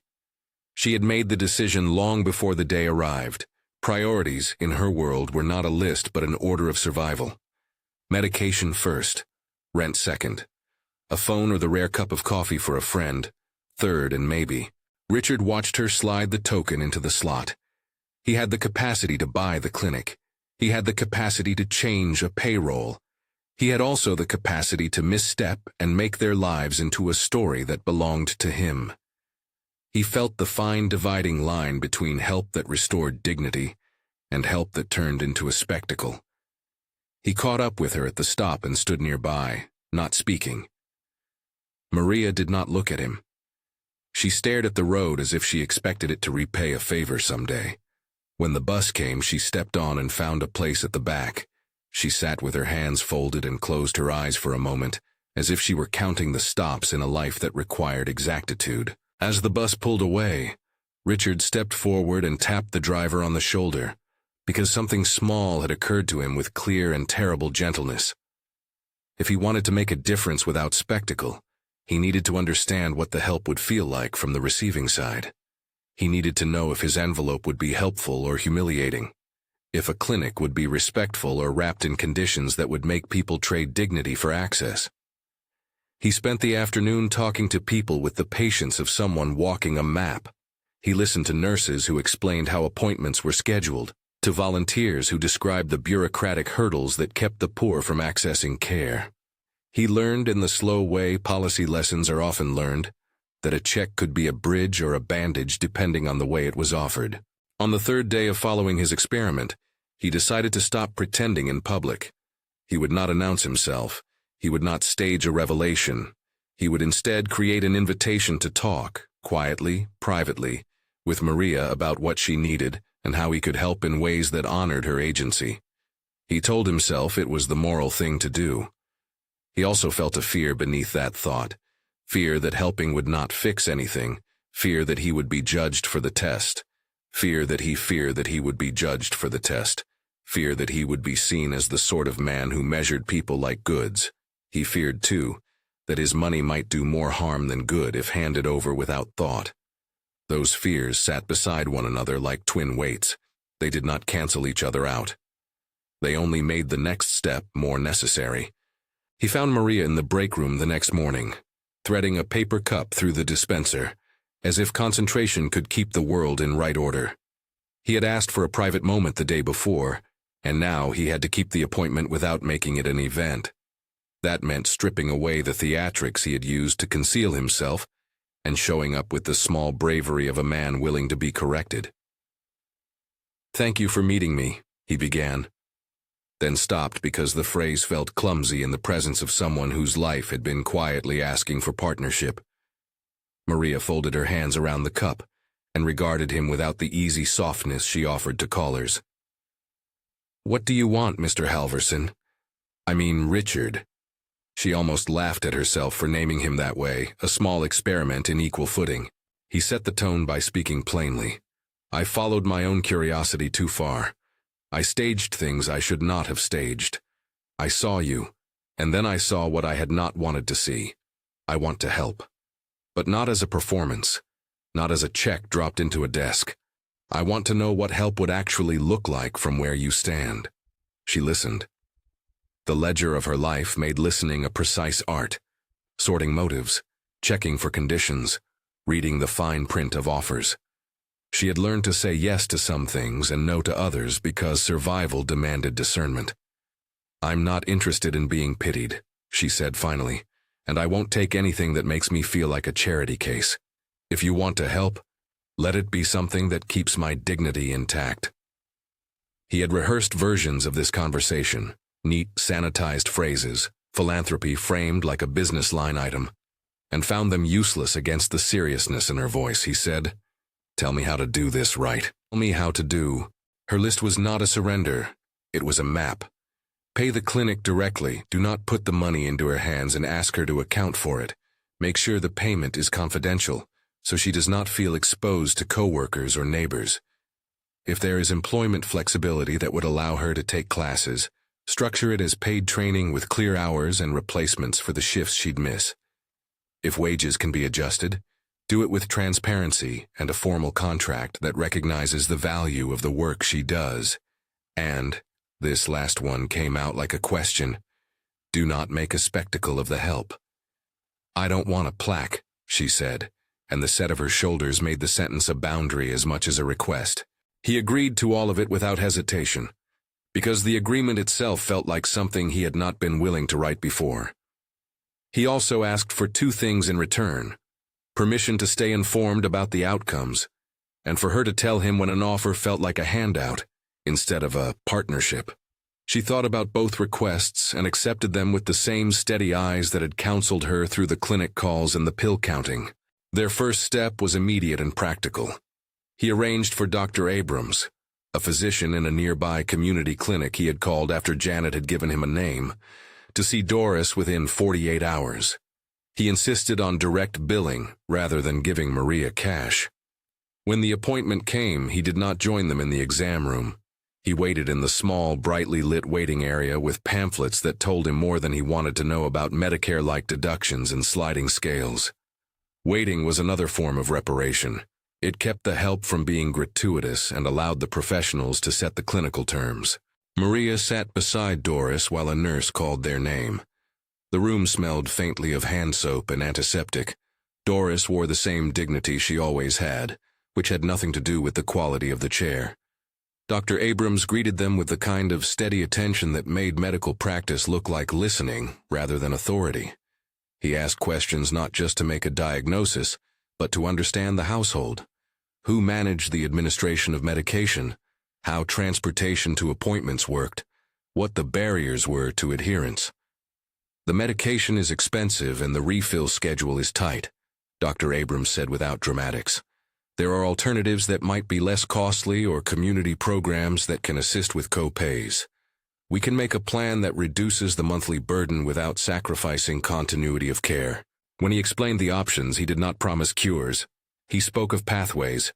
She had made the decision long before the day arrived. Priorities, in her world, were not a list but an order of survival. Medication first, rent second. A phone or the rare cup of coffee for a friend, third and maybe. Richard watched her slide the token into the slot. He had the capacity to buy the clinic. He had the capacity to change a payroll. He had also the capacity to misstep and make their lives into a story that belonged to him. He felt the fine dividing line between help that restored dignity and help that turned into a spectacle. He caught up with her at the stop and stood nearby, not speaking. Maria did not look at him. She stared at the road as if she expected it to repay a favor someday. When the bus came, she stepped on and found a place at the back. She sat with her hands folded and closed her eyes for a moment, as if she were counting the stops in a life that required exactitude. As the bus pulled away, Richard stepped forward and tapped the driver on the shoulder, because something small had occurred to him with clear and terrible gentleness. If he wanted to make a difference without spectacle, he needed to understand what the help would feel like from the receiving side. He needed to know if his envelope would be helpful or humiliating, if a clinic would be respectful or wrapped in conditions that would make people trade dignity for access. He spent the afternoon talking to people with the patience of someone walking a map. He listened to nurses who explained how appointments were scheduled, to volunteers who described the bureaucratic hurdles that kept the poor from accessing care. He learned in the slow way policy lessons are often learned, that a check could be a bridge or a bandage depending on the way it was offered. On the third day of following his experiment, he decided to stop pretending in public. He would not announce himself. He would not stage a revelation. He would instead create an invitation to talk, quietly, privately, with Maria about what she needed and how he could help in ways that honored her agency. He told himself it was the moral thing to do. He also felt a fear beneath that thought, fear that helping would not fix anything, fear that he would be judged for the test, fear that he would be judged for the test, fear that he would be seen as the sort of man who measured people like goods. He feared, too, that his money might do more harm than good if handed over without thought. Those fears sat beside one another like twin weights. They did not cancel each other out. They only made the next step more necessary. He found Maria in the break room the next morning, threading a paper cup through the dispenser, as if concentration could keep the world in right order. He had asked for a private moment the day before, and now he had to keep the appointment without making it an event. That meant stripping away the theatrics he had used to conceal himself and showing up with the small bravery of a man willing to be corrected. "Thank you for meeting me," he began, then stopped because the phrase felt clumsy in the presence of someone whose life had been quietly asking for partnership. Maria folded her hands around the cup and regarded him without the easy softness she offered to callers. "What do you want, Mr. Halvorsen? I mean, Richard." She almost laughed at herself for naming him that way, a small experiment in equal footing. He set the tone by speaking plainly. "I followed my own curiosity too far. I staged things I should not have staged. I saw you, and then I saw what I had not wanted to see. I want to help. But not as a performance, not as a check dropped into a desk. I want to know what help would actually look like from where you stand." She listened. The ledger of her life made listening a precise art, sorting motives, checking for conditions, reading the fine print of offers. She had learned to say yes to some things and no to others because survival demanded discernment. "I'm not interested in being pitied," she said finally, "and I won't take anything that makes me feel like a charity case. If you want to help, let it be something that keeps my dignity intact." He had rehearsed versions of this conversation, neat, sanitized phrases, philanthropy framed like a business line item, and found them useless against the seriousness in her voice. He said, "Tell me how to do this right. Tell me how to do." Her list was not a surrender. It was a map. Pay the clinic directly. Do not put the money into her hands and ask her to account for it. Make sure the payment is confidential, so she does not feel exposed to coworkers or neighbors. If there is employment flexibility that would allow her to take classes, structure it as paid training with clear hours and replacements for the shifts she'd miss. If wages can be adjusted, do it with transparency and a formal contract that recognizes the value of the work she does. And, this last one came out like a question, do not make a spectacle of the help. "I don't want a plaque," she said, and the set of her shoulders made the sentence a boundary as much as a request. He agreed to all of it without hesitation, because the agreement itself felt like something he had not been willing to write before. He also asked for two things in return: permission to stay informed about the outcomes, and for her to tell him when an offer felt like a handout instead of a partnership. She thought about both requests and accepted them with the same steady eyes that had counseled her through the clinic calls and the pill counting. Their first step was immediate and practical. He arranged for Dr. Abrams, a physician in a nearby community clinic he had called after Janet had given him a name, to see Doris within 48 hours. He insisted on direct billing rather than giving Maria cash. When the appointment came, he did not join them in the exam room. He waited in the small, brightly lit waiting area with pamphlets that told him more than he wanted to know about Medicare-like deductions and sliding scales. Waiting was another form of reparation. It kept the help from being gratuitous and allowed the professionals to set the clinical terms. Maria sat beside Doris while a nurse called their name. The room smelled faintly of hand soap and antiseptic. Doris wore the same dignity she always had, which had nothing to do with the quality of the chair. Dr. Abrams greeted them with the kind of steady attention that made medical practice look like listening rather than authority. He asked questions not just to make a diagnosis, but to understand the household. Who managed the administration of medication? How transportation to appointments worked? What the barriers were to adherence? The medication is expensive and the refill schedule is tight, Dr. Abrams said without dramatics. There are alternatives that might be less costly or community programs that can assist with co-pays. We can make a plan that reduces the monthly burden without sacrificing continuity of care. When he explained the options, he did not promise cures. He spoke of pathways,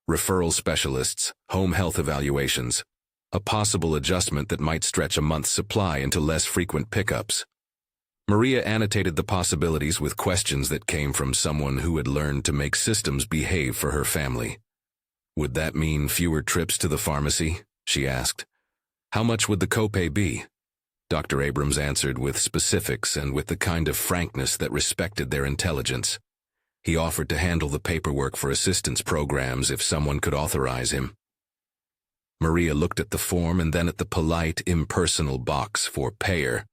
referral specialists, home health evaluations, a possible adjustment that might stretch a month's supply into less frequent pickups. Maria annotated the possibilities with questions that came from someone who had learned to make systems behave for her family. Would that mean fewer trips to the pharmacy? She asked. How much would the copay be? Dr. Abrams answered with specifics and with the kind of frankness that respected their intelligence. He offered to handle the paperwork for assistance programs if someone could authorize him. Maria looked at the form and then at the polite, impersonal box for payer.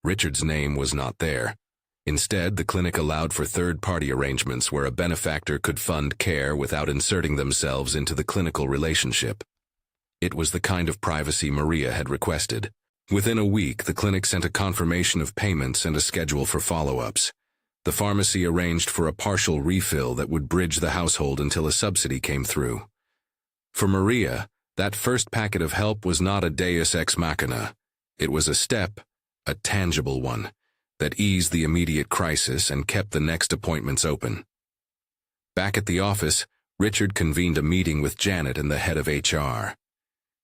Richard's name was not there. Instead, the clinic allowed for third-party arrangements where a benefactor could fund care without inserting themselves into the clinical relationship. It was the kind of privacy Maria had requested. Within a week, the clinic sent a confirmation of payments and a schedule for follow-ups. The pharmacy arranged for a partial refill that would bridge the household until a subsidy came through. For Maria, that first packet of help was not a deus ex machina. It was a step, a tangible one, that eased the immediate crisis and kept the next appointments open. Back at the office, Richard convened a meeting with Janet and the head of HR.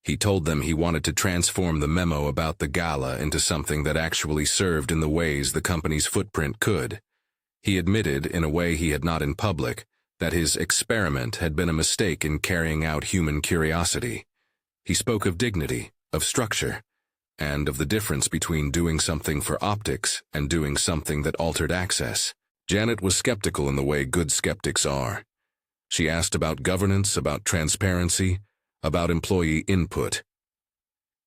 He told them he wanted to transform the memo about the gala into something that actually served in the ways the company's footprint could. He admitted, in a way he had not in public, that his experiment had been a mistake in carrying out human curiosity. He spoke of dignity, of structure, and of the difference between doing something for optics and doing something that altered access. Janet was skeptical in the way good skeptics are. She asked about governance, about transparency, about employee input.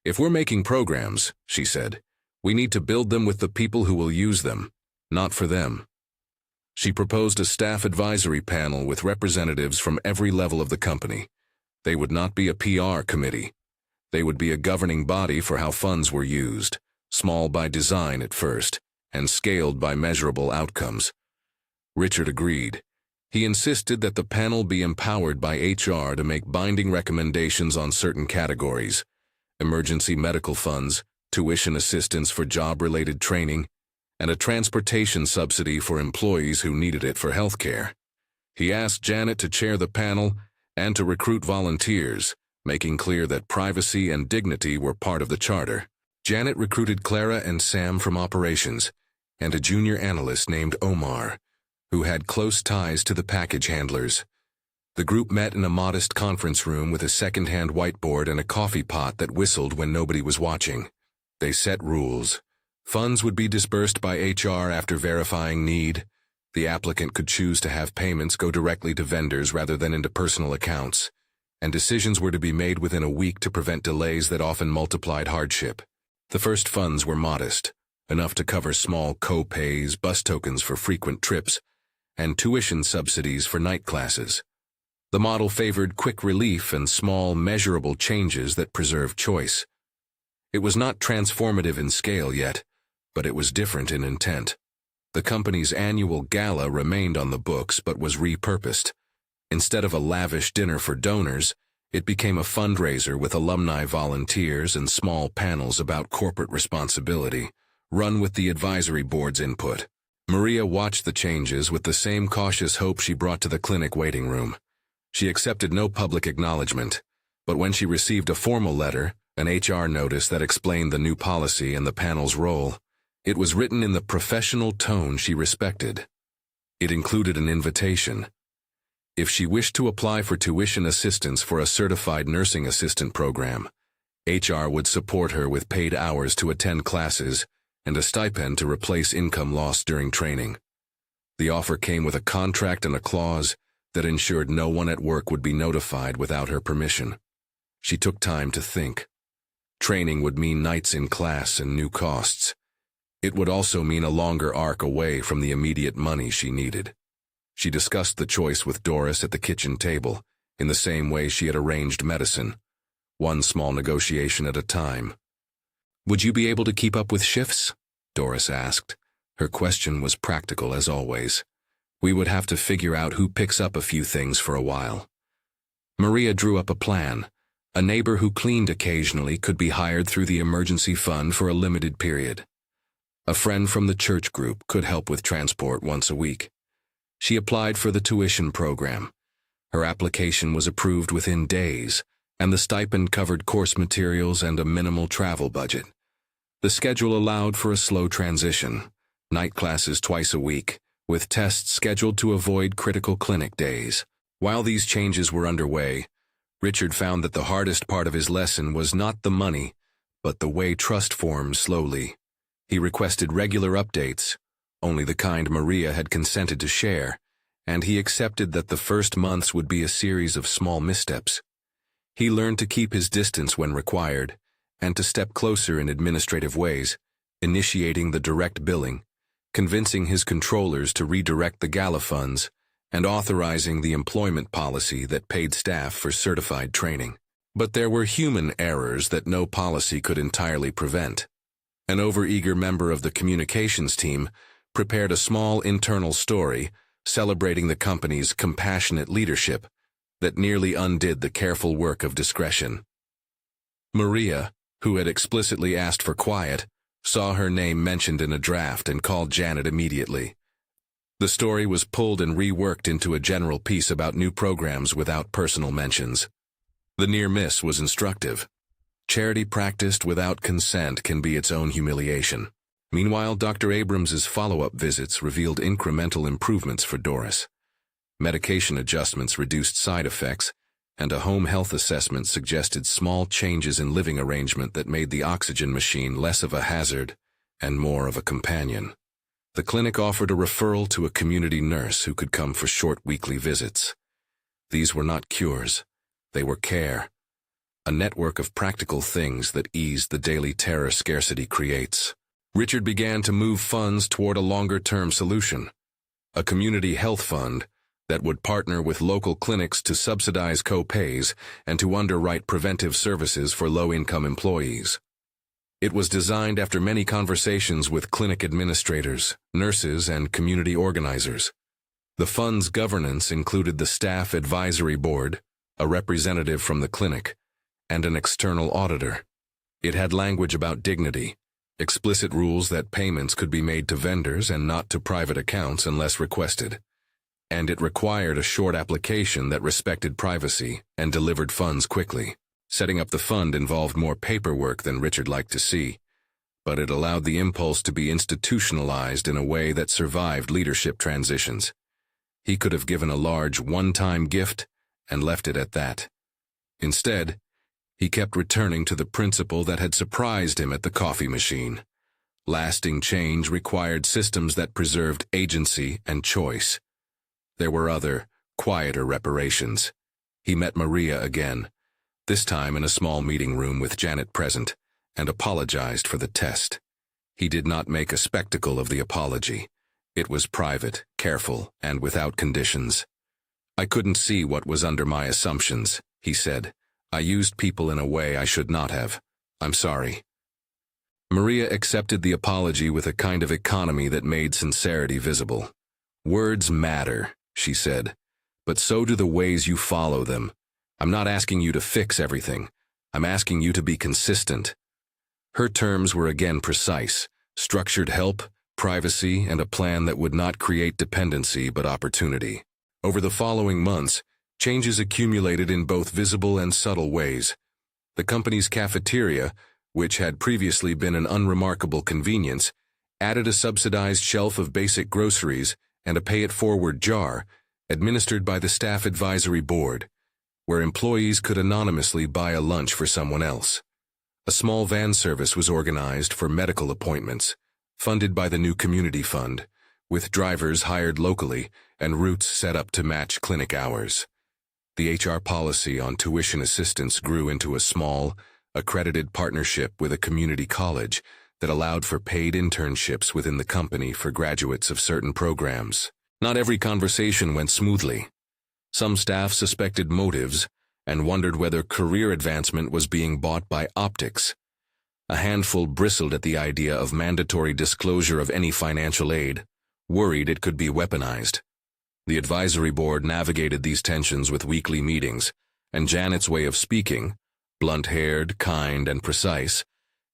If we're making programs, she said, we need to build them with the people who will use them, not for them. She proposed a staff advisory panel with representatives from every level of the company. They would not be a PR committee. They would be a governing body for how funds were used, small by design at first, and scaled by measurable outcomes. Richard agreed. He insisted that the panel be empowered by HR to make binding recommendations on certain categories: emergency medical funds, tuition assistance for job-related training, and a transportation subsidy for employees who needed it for health care. He asked Janet to chair the panel and to recruit volunteers, making clear that privacy and dignity were part of the charter. Janet recruited Clara and Sam from operations, and a junior analyst named Omar, who had close ties to the package handlers. The group met in a modest conference room with a second-hand whiteboard and a coffee pot that whistled when nobody was watching. They set rules. Funds would be disbursed by HR after verifying need. The applicant could choose to have payments go directly to vendors rather than into personal accounts, and decisions were to be made within a week to prevent delays that often multiplied hardship. The first funds were modest, enough to cover small co-pays, bus tokens for frequent trips, and tuition subsidies for night classes. The model favored quick relief and small, measurable changes that preserved choice. It was not transformative in scale yet, but it was different in intent. The company's annual gala remained on the books but was repurposed. Instead of a lavish dinner for donors, it became a fundraiser with alumni volunteers and small panels about corporate responsibility, run with the advisory board's input. Maria watched the changes with the same cautious hope she brought to the clinic waiting room. She accepted no public acknowledgement, but when she received a formal letter, an HR notice that explained the new policy and the panel's role, it was written in the professional tone she respected. It included an invitation. If she wished to apply for tuition assistance for a certified nursing assistant program, HR would support her with paid hours to attend classes and a stipend to replace income lost during training. The offer came with a contract and a clause that ensured no one at work would be notified without her permission. She took time to think. Training would mean nights in class and new costs. It would also mean a longer arc away from the immediate money she needed. She discussed the choice with Doris at the kitchen table, in the same way she had arranged medicine, one small negotiation at a time. "Would you be able to keep up with shifts?" Doris asked. Her question was practical as always. "We would have to figure out who picks up a few things for a while." Maria drew up a plan. A neighbor who cleaned occasionally could be hired through the emergency fund for a limited period. A friend from the church group could help with transport once a week. She applied for the tuition program. Her application was approved within days, and the stipend covered course materials and a minimal travel budget. The schedule allowed for a slow transition, night classes twice a week, with tests scheduled to avoid critical clinic days. While these changes were underway, Richard found that the hardest part of his lesson was not the money, but the way trust formed slowly. He requested regular updates, only the kind Maria had consented to share, and he accepted that the first months would be a series of small missteps. He learned to keep his distance when required, and to step closer in administrative ways, initiating the direct billing, convincing his controllers to redirect the gala funds, and authorizing the employment policy that paid staff for certified training. But there were human errors that no policy could entirely prevent. An overeager member of the communications team prepared a small internal story celebrating the company's compassionate leadership that nearly undid the careful work of discretion. Maria, who had explicitly asked for quiet, saw her name mentioned in a draft and called Janet immediately. The story was pulled and reworked into a general piece about new programs without personal mentions. The near miss was instructive. Charity practiced without consent can be its own humiliation. Meanwhile, Dr. Abrams's follow-up visits revealed incremental improvements for Doris. Medication adjustments reduced side effects, and a home health assessment suggested small changes in living arrangement that made the oxygen machine less of a hazard and more of a companion. The clinic offered a referral to a community nurse who could come for short weekly visits. These were not cures, they were care, a network of practical things that eased the daily terror scarcity creates. Richard began to move funds toward a longer-term solution, a community health fund that would partner with local clinics to subsidize co-pays and to underwrite preventive services for low-income employees. It was designed after many conversations with clinic administrators, nurses, and community organizers. The fund's governance included the staff advisory board, a representative from the clinic, and an external auditor. It had language about dignity, explicit rules that payments could be made to vendors and not to private accounts unless requested. And it required a short application that respected privacy and delivered funds quickly. Setting up the fund involved more paperwork than Richard liked to see, but it allowed the impulse to be institutionalized in a way that survived leadership transitions. He could have given a large one-time gift and left it at that. Instead, he kept returning to the principle that had surprised him at the coffee machine. Lasting change required systems that preserved agency and choice. There were other, quieter reparations. He met Maria again, this time in a small meeting room with Janet present, and apologized for the test. He did not make a spectacle of the apology. It was private, careful, and without conditions. "I couldn't see what was under my assumptions," he said. "I used people in a way I should not have. I'm sorry." Maria accepted the apology with a kind of economy that made sincerity visible. "Words matter," she said, "but so do the ways you follow them. I'm not asking you to fix everything. I'm asking you to be consistent." Her terms were again precise: structured help, privacy, and a plan that would not create dependency but opportunity. Over the following months, changes accumulated in both visible and subtle ways. The company's cafeteria, which had previously been an unremarkable convenience, added a subsidized shelf of basic groceries and a pay-it-forward jar, administered by the Staff Advisory Board, where employees could anonymously buy a lunch for someone else. A small van service was organized for medical appointments, funded by the new community fund, with drivers hired locally and routes set up to match clinic hours. The HR policy on tuition assistance grew into a small, accredited partnership with a community college that allowed for paid internships within the company for graduates of certain programs. Not every conversation went smoothly. Some staff suspected motives and wondered whether career advancement was being bought by optics. A handful bristled at the idea of mandatory disclosure of any financial aid, worried it could be weaponized. The advisory board navigated these tensions with weekly meetings, and Janet's way of speaking, blunt-haired, kind, and precise,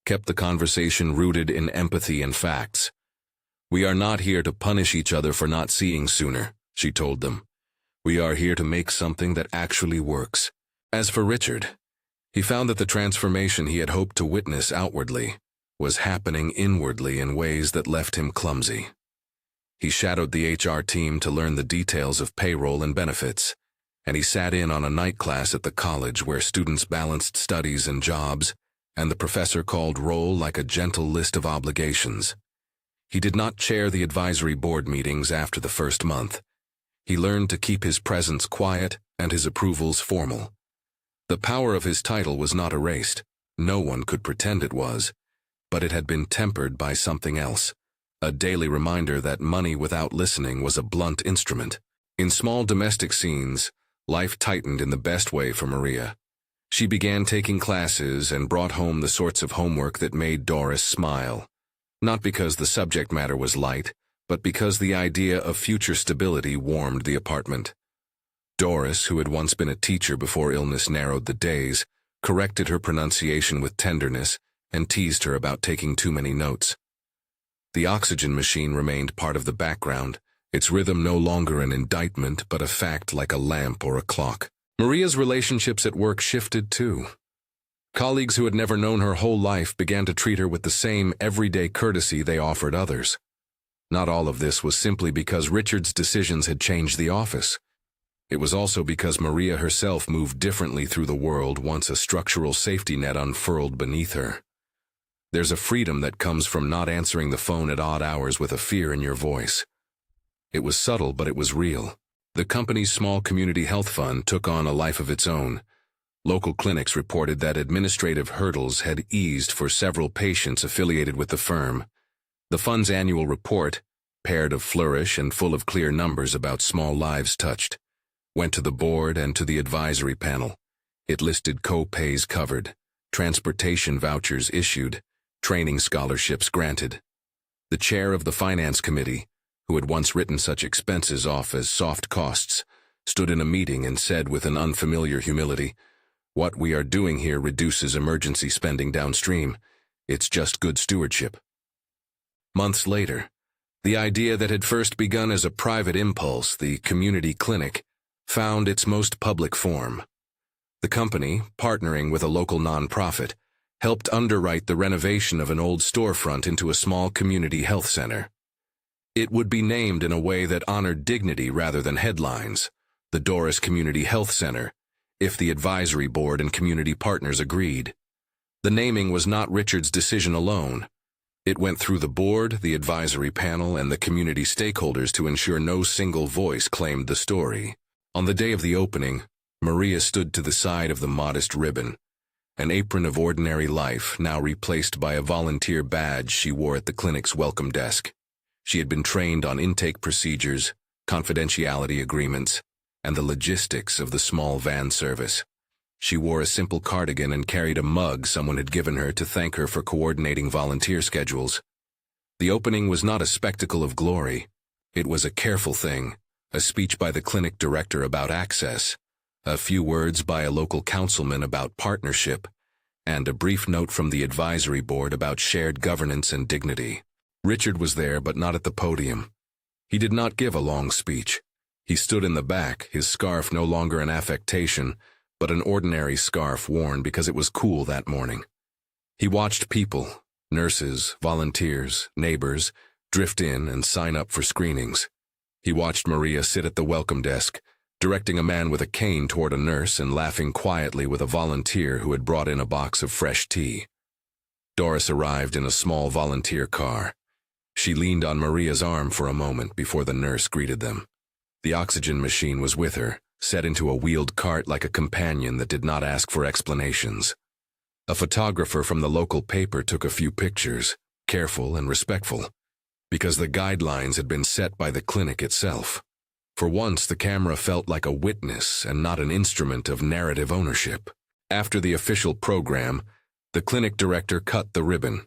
kept the conversation rooted in empathy and facts. "We are not here to punish each other for not seeing sooner," she told them. "We are here to make something that actually works." As for Richard, he found that the transformation he had hoped to witness outwardly was happening inwardly in ways that left him clumsy. He shadowed the HR team to learn the details of payroll and benefits, and he sat in on a night class at the college where students balanced studies and jobs, and the professor called roll like a gentle list of obligations. He did not chair the advisory board meetings after the first month. He learned to keep his presence quiet and his approvals formal. The power of his title was not erased. No one could pretend it was, but it had been tempered by something else. A daily reminder that money without listening was a blunt instrument. In small domestic scenes, life tightened in the best way for Maria. She began taking classes and brought home the sorts of homework that made Doris smile. Not because the subject matter was light, but because the idea of future stability warmed the apartment. Doris, who had once been a teacher before illness narrowed the days, corrected her pronunciation with tenderness and teased her about taking too many notes. The oxygen machine remained part of the background, its rhythm no longer an indictment but a fact like a lamp or a clock. Maria's relationships at work shifted too. Colleagues who had never known her whole life began to treat her with the same everyday courtesy they offered others. Not all of this was simply because Richard's decisions had changed the office. It was also because Maria herself moved differently through the world once a structural safety net unfurled beneath her. There's a freedom that comes from not answering the phone at odd hours with a fear in your voice. It was subtle, but it was real. The company's small community health fund took on a life of its own. Local clinics reported that administrative hurdles had eased for several patients affiliated with the firm. The fund's annual report, paired of flourish and full of clear numbers about small lives touched, went to the board and to the advisory panel. It listed co-pays covered, transportation vouchers issued, training scholarships granted. The chair of the finance committee, who had once written such expenses off as soft costs, stood in a meeting and said with an unfamiliar humility, "What we are doing here reduces emergency spending downstream. It's just good stewardship." Months later, the idea that had first begun as a private impulse, the community clinic, found its most public form. The company, partnering with a local nonprofit, helped underwrite the renovation of an old storefront into a small community health center. It would be named in a way that honored dignity rather than headlines, the Doris Community Health Center, if the advisory board and community partners agreed. The naming was not Richard's decision alone. It went through the board, the advisory panel, and the community stakeholders to ensure no single voice claimed the story. On the day of the opening, Maria stood to the side of the modest ribbon, an apron of ordinary life now replaced by a volunteer badge she wore at the clinic's welcome desk. She had been trained on intake procedures, confidentiality agreements, and the logistics of the small van service. She wore a simple cardigan and carried a mug someone had given her to thank her for coordinating volunteer schedules. The opening was not a spectacle of glory. It was a careful thing, a speech by the clinic director about access, a few words by a local councilman about partnership, and a brief note from the advisory board about shared governance and dignity. Richard was there, but not at the podium. He did not give a long speech. He stood in the back, his scarf no longer an affectation, but an ordinary scarf worn because it was cool that morning. He watched people, nurses, volunteers, neighbors, drift in and sign up for screenings. He watched Maria sit at the welcome desk, directing a man with a cane toward a nurse and laughing quietly with a volunteer who had brought in a box of fresh tea. Doris arrived in a small volunteer car. She leaned on Maria's arm for a moment before the nurse greeted them. The oxygen machine was with her, set into a wheeled cart like a companion that did not ask for explanations. A photographer from the local paper took a few pictures, careful and respectful, because the guidelines had been set by the clinic itself. For once, the camera felt like a witness and not an instrument of narrative ownership. After the official program, the clinic director cut the ribbon.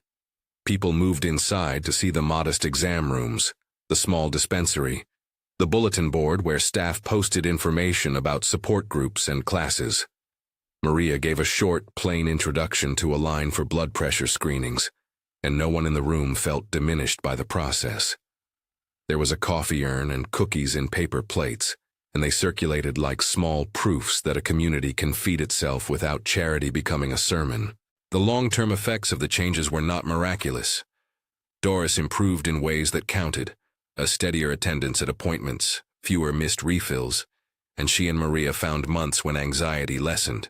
People moved inside to see the modest exam rooms, the small dispensary, the bulletin board where staff posted information about support groups and classes. Maria gave a short, plain introduction to a line for blood pressure screenings, and no one in the room felt diminished by the process. There was a coffee urn and cookies in paper plates, and they circulated like small proofs that a community can feed itself without charity becoming a sermon. The long-term effects of the changes were not miraculous. Doris improved in ways that counted, a steadier attendance at appointments, fewer missed refills, and she and Maria found months when anxiety lessened.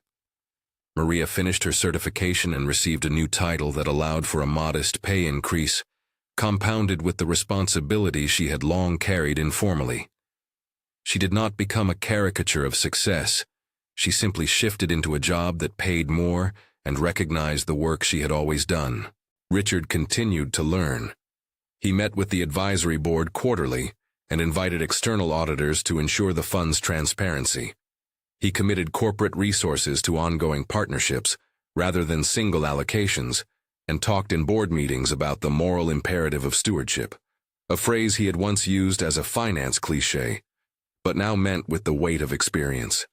Maria finished her certification and received a new title that allowed for a modest pay increase, compounded with the responsibility she had long carried informally. She did not become a caricature of success. She simply shifted into a job that paid more and recognized the work she had always done. Richard continued to learn. He met with the advisory board quarterly and invited external auditors to ensure the fund's transparency. He committed corporate resources to ongoing partnerships rather than single allocations, and talked in board meetings about the moral imperative of stewardship, a phrase he had once used as a finance cliché, but now meant with the weight of experience.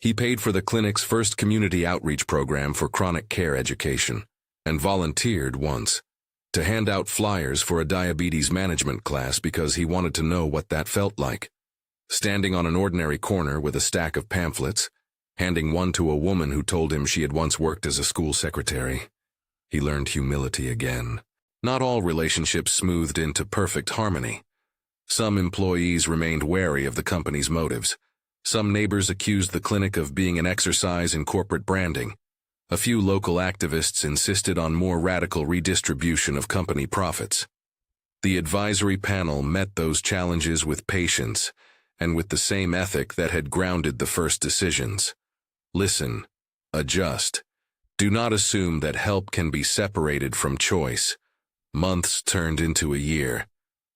He paid for the clinic's first community outreach program for chronic care education, and volunteered once to hand out flyers for a diabetes management class because he wanted to know what that felt like. Standing on an ordinary corner with a stack of pamphlets, handing one to a woman who told him she had once worked as a school secretary. He learned humility again. Not all relationships smoothed into perfect harmony. Some employees remained wary of the company's motives. Some neighbors accused the clinic of being an exercise in corporate branding. A few local activists insisted on more radical redistribution of company profits. The advisory panel met those challenges with patience and with the same ethic that had grounded the first decisions. Listen, adjust. Do not assume that help can be separated from choice. Months turned into a year.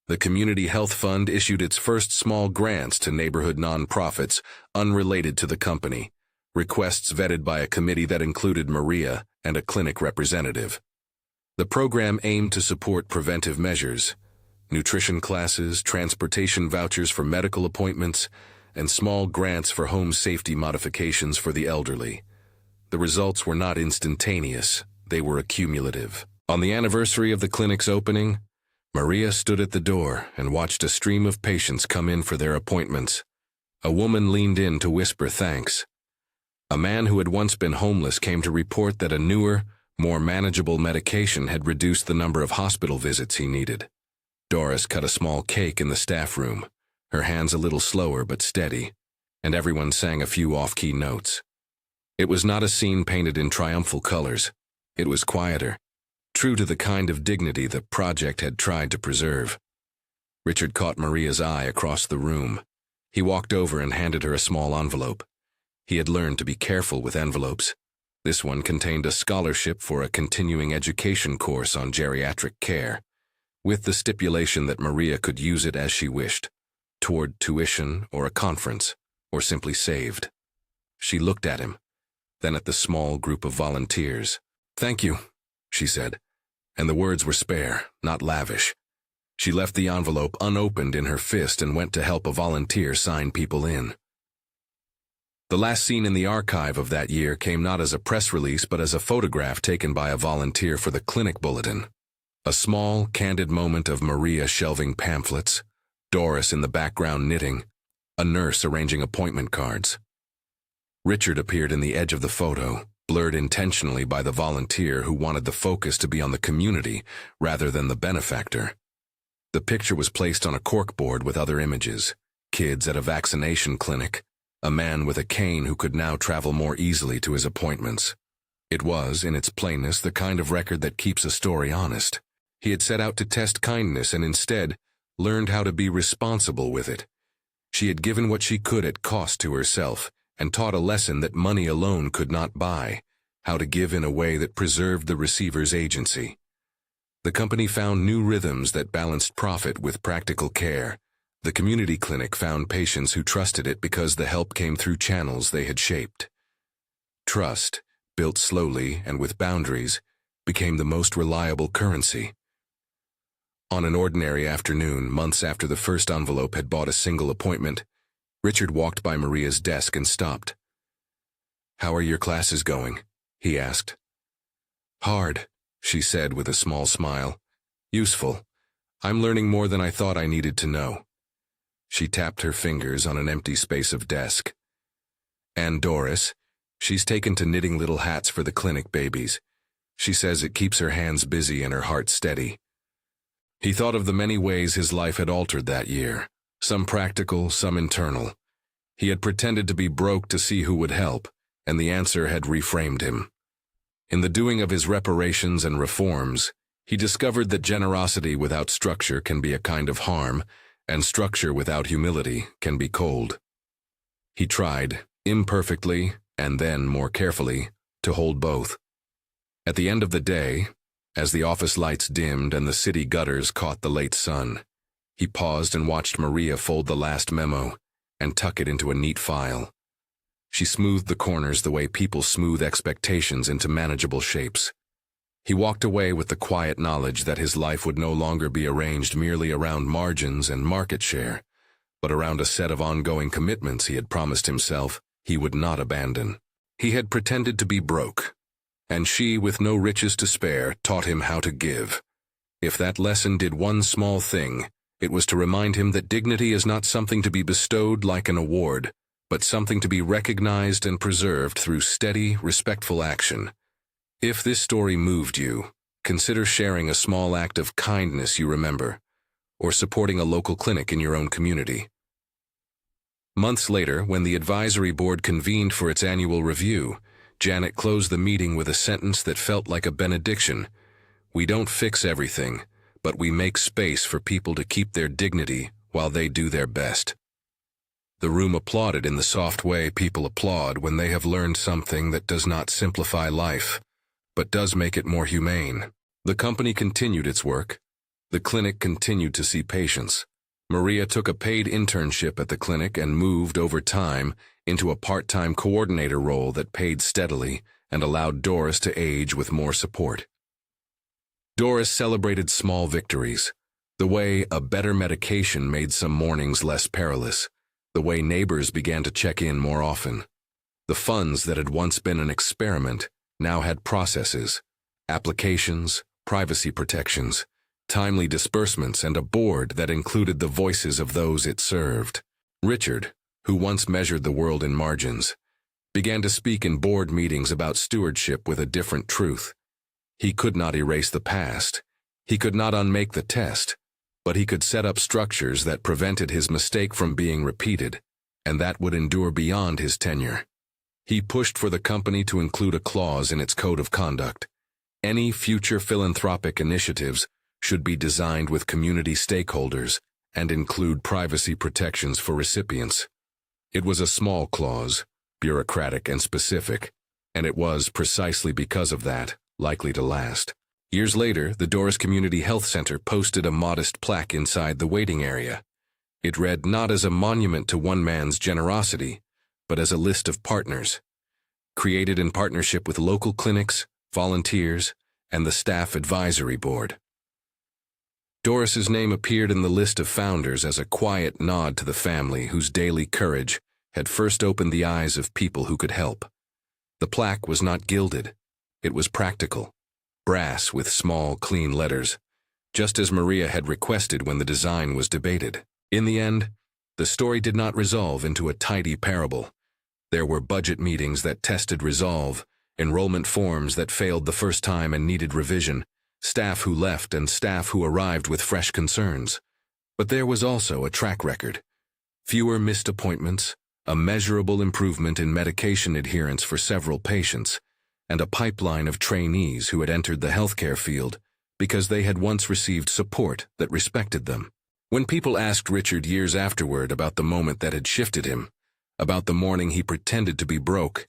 The Community Health Fund issued its first small grants to neighborhood nonprofits unrelated to the company, requests vetted by a committee that included Maria and a clinic representative. The program aimed to support preventive measures, nutrition classes, transportation vouchers for medical appointments, and small grants for home safety modifications for the elderly. The results were not instantaneous, they were accumulative. On the anniversary of the clinic's opening, Maria stood at the door and watched a stream of patients come in for their appointments. A woman leaned in to whisper thanks. A man who had once been homeless came to report that a newer, more manageable medication had reduced the number of hospital visits he needed. Doris cut a small cake in the staff room, her hands a little slower but steady, and everyone sang a few off-key notes. It was not a scene painted in triumphal colors. It was quieter, true to the kind of dignity the project had tried to preserve. Richard caught Maria's eye across the room. He walked over and handed her a small envelope. He had learned to be careful with envelopes. This one contained a scholarship for a continuing education course on geriatric care, with the stipulation that Maria could use it as she wished, toward tuition or a conference, or simply saved. She looked at him. then at the small group of volunteers. "Thank you," she said, and the words were spare, not lavish. She left the envelope unopened in her fist and went to help a volunteer sign people in. The last scene in the archive of that year came not as a press release but as a photograph taken by a volunteer for the clinic bulletin. A small, candid moment of Maria shelving pamphlets, Doris in the background knitting, a nurse arranging appointment cards. Richard appeared in the edge of the photo, blurred intentionally by the volunteer who wanted the focus to be on the community rather than the benefactor. The picture was placed on a corkboard with other images: kids at a vaccination clinic, a man with a cane who could now travel more easily to his appointments. It was, in its plainness, the kind of record that keeps a story honest. He had set out to test kindness and instead learned how to be responsible with it. She had given what she could at cost to herself and taught a lesson that money alone could not buy: how to give in a way that preserved the receiver's agency. The company found new rhythms that balanced profit with practical care. The community clinic found patients who trusted it because the help came through channels they had shaped. Trust, built slowly and with boundaries, became the most reliable currency. On an ordinary afternoon, months after the first envelope had bought a single appointment, Richard walked by Maria's desk and stopped. "How are your classes going?" he asked. "Hard," she said with a small smile. "Useful. I'm learning more than I thought I needed to know." She tapped her fingers on an empty space of desk. "And Doris, she's taken to knitting little hats for the clinic babies. She says it keeps her hands busy and her heart steady." He thought of the many ways his life had altered that year, some practical, some internal. He had pretended to be broke to see who would help, and the answer had reframed him. In the doing of his reparations and reforms, he discovered that generosity without structure can be a kind of harm, and structure without humility can be cold. He tried, imperfectly, and then more carefully, to hold both. At the end of the day, as the office lights dimmed and the city gutters caught the late sun, he paused and watched Maria fold the last memo and tuck it into a neat file. She smoothed the corners the way people smooth expectations into manageable shapes. He walked away with the quiet knowledge that his life would no longer be arranged merely around margins and market share, but around a set of ongoing commitments he had promised himself he would not abandon. He had pretended to be broke, and she, with no riches to spare, taught him how to give. If that lesson did one small thing, it was to remind him that dignity is not something to be bestowed like an award, but something to be recognized and preserved through steady, respectful action. If this story moved you, consider sharing a small act of kindness you remember, or supporting a local clinic in your own community. Months later, when the advisory board convened for its annual review, Janet closed the meeting with a sentence that felt like a benediction. "We don't fix everything, but we make space for people to keep their dignity while they do their best." The room applauded in the soft way people applaud when they have learned something that does not simplify life, but does make it more humane. The company continued its work. The clinic continued to see patients. Maria took a paid internship at the clinic and moved, over time, into a part-time coordinator role that paid steadily and allowed Doris to age with more support. Doris celebrated small victories: the way a better medication made some mornings less perilous, the way neighbors began to check in more often. The funds that had once been an experiment now had processes, applications, privacy protections, timely disbursements, and a board that included the voices of those it served. Richard, who once measured the world in margins, began to speak in board meetings about stewardship with a different truth. He could not erase the past. He could not unmake the test, but he could set up structures that prevented his mistake from being repeated, and that would endure beyond his tenure. He pushed for the company to include a clause in its code of conduct. Any future philanthropic initiatives should be designed with community stakeholders and include privacy protections for recipients. It was a small clause, bureaucratic and specific, and it was, precisely because of that, likely to last. Years later, the Doris Community Health Center posted a modest plaque inside the waiting area. It read not as a monument to one man's generosity, but as a list of partners. created in partnership with local clinics, volunteers, and the staff advisory board. Doris's name appeared in the list of founders as a quiet nod to the family whose daily courage had first opened the eyes of people who could help. The plaque was not gilded. It was practical, brass with small, clean letters, just as Maria had requested when the design was debated. In the end, the story did not resolve into a tidy parable. There were budget meetings that tested resolve, enrollment forms that failed the first time and needed revision, staff who left and staff who arrived with fresh concerns. But there was also a track record. Fewer missed appointments, a measurable improvement in medication adherence for several patients, and a pipeline of trainees who had entered the healthcare field because they had once received support that respected them. When people asked Richard years afterward about the moment that had shifted him, about the morning he pretended to be broke,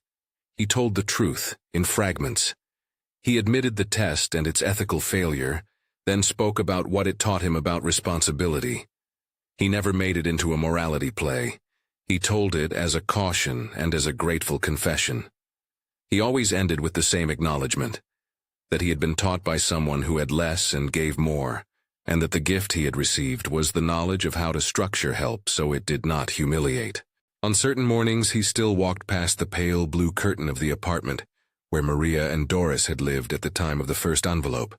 he told the truth in fragments. He admitted the test and its ethical failure, then spoke about what it taught him about responsibility. He never made it into a morality play. He told it as a caution and as a grateful confession. He always ended with the same acknowledgement, that he had been taught by someone who had less and gave more, and that the gift he had received was the knowledge of how to structure help so it did not humiliate. On certain mornings he still walked past the pale blue curtain of the apartment, where Maria and Doris had lived at the time of the first envelope.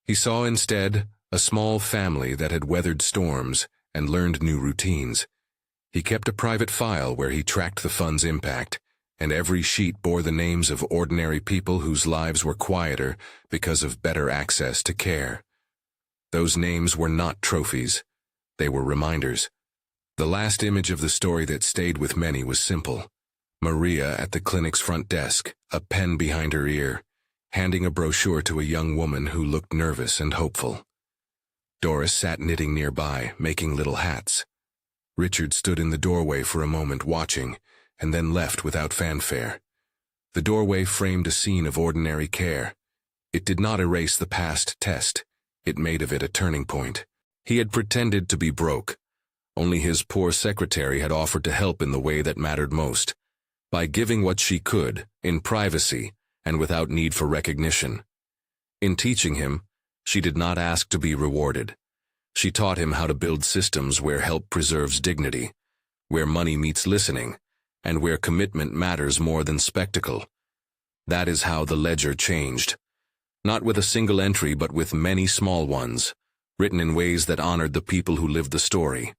He saw instead a small family that had weathered storms and learned new routines. He kept a private file where he tracked the fund's impact, and every sheet bore the names of ordinary people whose lives were quieter because of better access to care. Those names were not trophies. They were reminders. The last image of the story that stayed with many was simple. Maria at the clinic's front desk, a pen behind her ear, handing a brochure to a young woman who looked nervous and hopeful. Doris sat knitting nearby, making little hats. Richard stood in the doorway for a moment watching, and then left without fanfare. The doorway framed a scene of ordinary care. It did not erase the past test. It made of it a turning point. He had pretended to be broke. Only his poor secretary had offered to help in the way that mattered most, by giving what she could, in privacy, and without need for recognition. In teaching him, she did not ask to be rewarded. She taught him how to build systems where help preserves dignity, where money meets listening, and where commitment matters more than spectacle. That is how the ledger changed. Not with a single entry, but with many small ones, written in ways that honored the people who lived the story.